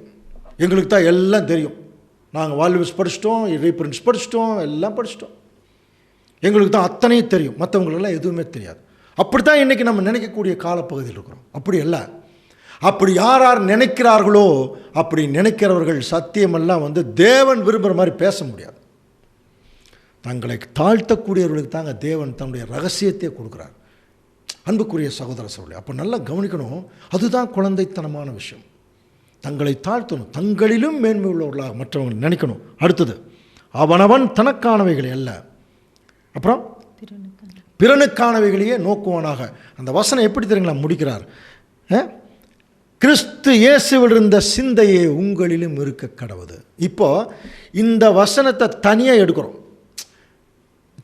எங்களுக்கு தான் எல்லாம் தெரியும், நாங்கள் வால்யூஸ் படிச்சிட்டோம், ரீப்ரின்ஸ் படிச்சிட்டோம், எல்லாம் படிச்சிட்டோம், எங்களுக்கு தான் அத்தனையும் தெரியும், மற்றவங்களுக்கெல்லாம் எதுவுமே தெரியாது. அப்படி தான் இன்றைக்கி நம்ம நினைக்கக்கூடிய காலப்பகுதியில் இருக்கிறோம். அப்படி அல்ல. அப்படி யார் யார் நினைக்கிறார்களோ அப்படி நினைக்கிறவர்கள் சத்தியமெல்லாம் தேவன் விரும்புகிற மாதிரி பேச முடியாது. தங்களை தாழ்த்தக்கூடியவர்களுக்கு தாங்க தேவன் தன்னுடைய ரகசியத்தை கொடுக்குறார். அன்புக்குரிய சகோதர சகோதரி, அப்போ நல்லா கவனிக்கணும். அதுதான் குழந்தைத்தனமான விஷயம். தங்களை தாழ்த்தணும், தங்களிலும் மேன்மை உள்ளவர்களாக மற்றவங்க நினைக்கணும். அடுத்தது, அவனவன் தனக்கானவைகளை அல்ல, அப்புறம் பிறனுக்கானவைகளையே நோக்குவானாக. அந்த வசனம் எப்படி தெரியுங்களா முடிக்கிறார்? கிறிஸ்து இயேசுவில் இருந்த சிந்தையே உங்களிலும் இருக்க கடவுது. இப்போ இந்த வசனத்தை தனியாக எடுக்கிறோம்,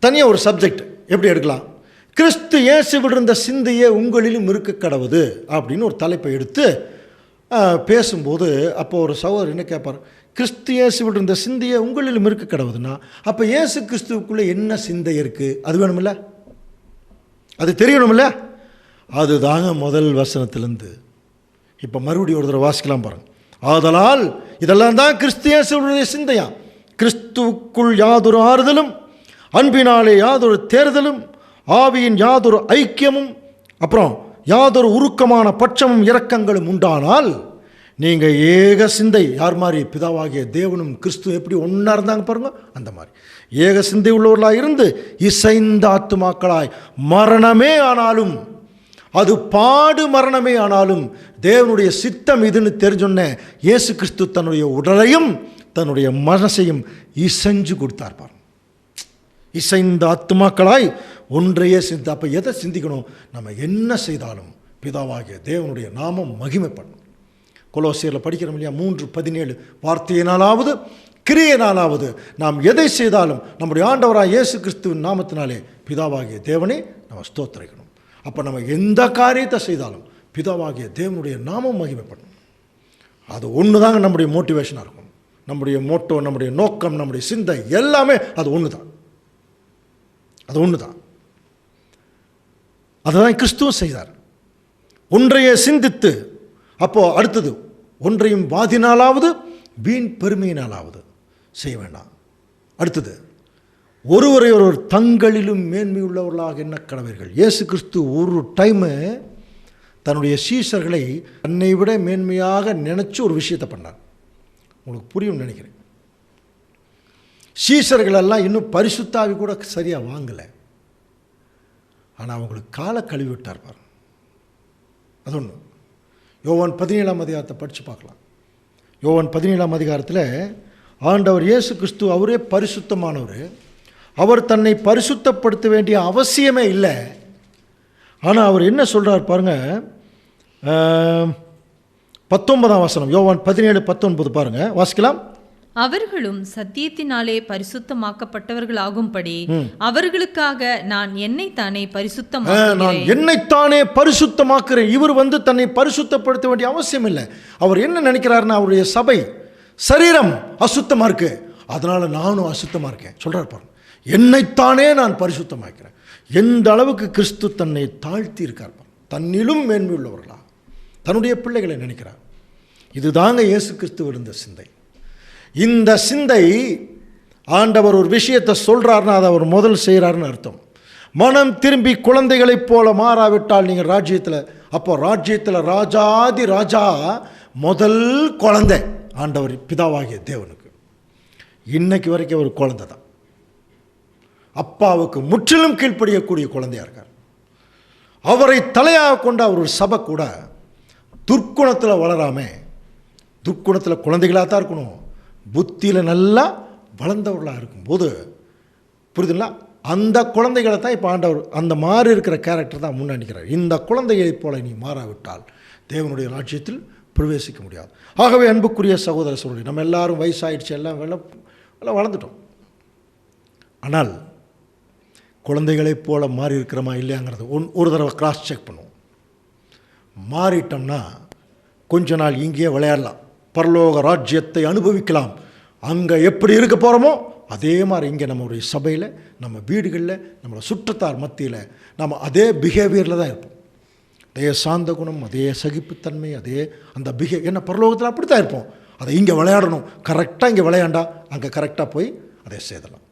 தனியாக ஒரு சப்ஜெக்ட் எப்படி எடுக்கலாம்? கிறிஸ்து இயேசுவில் இருந்த சிந்தையே உங்களிலும் இருக்க கடவுது அப்படின்னு ஒரு தலைப்பை எடுத்து பேசும்போது, அப்போ ஒரு சகோதரர் என்ன கேட்பார்? கிறிஸ்து இயேசுவில் இருந்த சிந்தையே உங்களிலும் இருக்க கடவுதுன்னா, அப்போ இயேசு கிறிஸ்துவுக்குள்ளே என்ன சிந்தை இருக்குது அது வேணுமில்ல, அது தெரியணுமில்ல. அதுதாங்க முதல் வசனத்திலேருந்து. இப்போ மறுபடியும் ஒரு தடவை வாசிக்கலாம் பாருங்கள். ஆதலால் இதெல்லாம் தான் கிறிஸ்து இயேசுவுடைய சிந்தையா. கிறிஸ்துவுக்குள் யாதொரு ஆறுதலும், அன்பினாலே யாதொரு தேர்தலும், ஆவியின் யாதொரு ஐக்கியமும், அப்புறம் யாதொரு உருக்கமான பட்சமும் இரக்கங்களும் உண்டானால் நீங்கள் ஏக சிந்தை. யார் மாதிரி? பிதாவாகிய தேவனும் கிறிஸ்து எப்படி ஒன்றா இருந்தாங்க பாருங்க, அந்த மாதிரி ஏக சிந்தை உள்ளவர்களாக இருந்து இசைந்த ஆத்துமாக்களாய் மரணமே ஆனாலும், அது பாடு மரணமே ஆனாலும் தேவனுடைய சித்தம் இதுன்னு தெரிஞ்சொன்ன இயேசு கிறிஸ்து தன்னுடைய உடலையும் தன்னுடைய மனசையும் இசைஞ்சு கொடுத்தார் பாருங்க. இசைந்த ஆத்துமாக்களாய் ஒன்றையே சிந்தி. அப்போ எதை சிந்திக்கணும்? நம்ம என்ன செய்தாலும் பிதாவாகிய தேவனுடைய நாமம் மகிமைப்படணும். கொலோசியரில் படிக்கிறோம் இல்லையா, 3:17, வார்த்தையினாலாவது கிரியையினாலாவது நாம் எதை செய்தாலும் நம்முடைய ஆண்டவராக இயேசு கிறிஸ்துவின் நாமத்தினாலே பிதாவாகிய தேவனை நம்ம ஸ்தோத்திரிக்கணும். அப்போ நம்ம எந்த காரியத்தை செய்தாலும் பிதாவாகிய தேவனுடைய நாமம் மகிமைப்படணும். அது ஒன்று தாங்க நம்முடைய மோட்டிவேஷனாக இருக்கும். நம்முடைய மோட்டோ, நம்முடைய நோக்கம், நம்முடைய சிந்தை எல்லாமே அது ஒன்று தான். அது ஒன்று தான். அதுதான் கிறிஸ்துவும் செய்தார். ஒன்றையே சிந்தித்து, அப்போது அடுத்தது ஒன்றையும் வாதினாலாவது வீண் பெருமையினாலாவது செய்ய வேண்டாம். அடுத்தது ஒருவரை ஒருவர் தங்களிலும் மேன்மை உள்ளவர்களாக என்ன கடவர்கள். இயேசு கிறிஸ்து ஒரு டைமு தன்னுடைய சீஷர்களை தன்னை விட மேன்மையாக நினச்சி ஒரு விஷயத்தை பண்ணார். உங்களுக்கு புரியும் நினைக்கிறேன். சீஷர்களெல்லாம் இன்னும் பரிசுத்தாவி கூட சரியாக வாங்கலை. ஆனால் அவங்களுக்கு காலை கழுவி விட்டார் பாரு. அது ஒன்று. யோவான் 17ஆம் அதிகாரத்தை படித்து பார்க்கலாம். யோவான் 17ஆம் அதிகாரத்தில் ஆண்டவர் இயேசு கிறிஸ்து அவரே பரிசுத்தமானவர். அவர் தன்னை பரிசுத்தப்படுத்த வேண்டிய அவசியமே இல்லை. ஆனால் அவர் என்ன சொல்கிறார் பாருங்கள். 19ஆம் வசனம், யோவான் 17:19 பாருங்கள், வாசிக்கலாம். அவர்களும் சத்தியத்தினாலே பரிசுத்தமாக்கப்பட்டவர்களாகும்படி அவர்களுக்காக நான் என்னைத்தானே நான் என்னைத்தானே பரிசுத்தமாக்குறேன். இவர் தன்னை பரிசுத்தப்படுத்த வேண்டிய அவசியம் இல்லை. அவர் என்ன நினைக்கிறாருன்னா, அவருடைய சபை சரீரம் அசுத்தமாக இருக்கு, அதனால நானும் அசுத்தமாக இருக்கேன் சொல்றார் பாருங்க. என்னைத்தானே நான் பரிசுத்தமாக்கிறேன். எந்த அளவுக்கு கிறிஸ்து தன்னை தாழ்த்தி இருக்கார், தன்னிலும் மேன்மை உள்ளவர்களா தன்னுடைய பிள்ளைகளை நினைக்கிறார். இதுதாங்க இயேசு கிறிஸ்து இருந்த சிந்தை. இந்த சிந்தை ஆண்டவர் ஒரு விஷயத்தை சொல்கிறாருன்னா அதை அவர் முதல் செய்கிறாருன்னு அர்த்தம். மனம் திரும்பி குழந்தைகளைப் போல மாறாவிட்டால் நீங்கள் ராஜ்யத்தில், அப்போ ராஜ்யத்தில் ராஜாதி ராஜா முதல் குழந்தை ஆண்டவர் பிதாவாகிய தேவனுக்கு. இன்னைக்கு வரைக்கும் ஒரு குழந்தை தான். அப்பாவுக்கு முற்றிலும் கீழ்ப்படியக்கூடிய குழந்தையாக இருக்கார். அவரை தலையாக கொண்ட அவர் ஒரு சபை கூட துர்க்குணத்தில் வளராமல், துர்க்குணத்தில் குழந்தைகளாக தான் இருக்கணும், புத்தியில் நல்லா வளர்ந்தவர்களாக இருக்கும்போது, புரியுதுங்களா, அந்த குழந்தைகளை தான் இப்போ ஆண்டவர் அந்த மாறி இருக்கிற கேரக்டர் தான் முன்னணிக்கிறார். இந்த குழந்தைகளைப் போல நீ மாறாவிட்டால் தேவனுடைய ராஜ்யத்தில் பிரவேசிக்க முடியாது. ஆகவே அன்புக்குரிய சகோதர சகோதரி, நம்ம எல்லாரும் வயசாயிடுச்சு, எல்லாம் வளர்ந்துட்டோம். ஆனால் குழந்தைகளைப் போல மாறி இருக்கிறோமா இல்லையாங்கிறது ஒரு தடவை கிராஸ் செக் பண்ணுவோம். மாறிட்டோம்னா கொஞ்ச நாள் இங்கேயே விளையாடலாம், பரலோக ராஜ்யத்தை அனுபவிக்கலாம். அங்கே எப்படி இருக்க போகிறோமோ அதே மாதிரி இங்கே நம்மளுடைய சபையில், நம்ம வீடுகளில், நம்மளோட சுற்றத்தார் மத்தியில் நம்ம அதே பிஹேவியரில் தான் இருப்போம். அதே சாந்த குணம், அதே சகிப்புத்தன்மை, அதே அந்த என்ன பரலோகத்தில் அப்படி தான் இருப்போம். அதை இங்கே விளையாடணும், கரெக்டாக இங்கே விளையாண்டா அங்கே கரெக்டாக போய் அதை செய்தலாம்.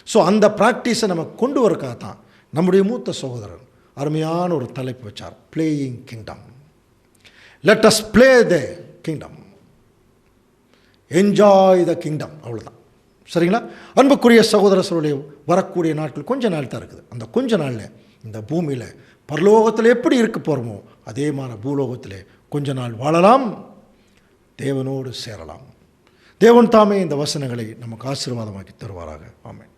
ஸோ அந்த ப்ராக்டிஸை நம்ம கொண்டு வரக்காக தான் நம்முடைய மூத்த சகோதரர் அருமையான ஒரு தலைப்பு வச்சார், playing kingdom. Let us play the kingdom, enjoy the kingdom. அவ்வளோதான், சரிங்களா? அன்புக்குரிய சகோதர சகோதரர்களே, வரக்கூடிய நாட்கள் கொஞ்ச நாள் தான் இருக்குது. அந்த கொஞ்ச நாளில் இந்த பூமியில் பரலோகத்தில் எப்படி இருக்க போகிறோமோ அதே மாதிரி பூலோகத்தில் கொஞ்ச நாள் வாழலாம், தேவனோடு சேரலாம். தேவன் தாமே இந்த வசனங்களை நமக்கு ஆசீர்வாதமாக்கி தருவாராக. ஆமென்.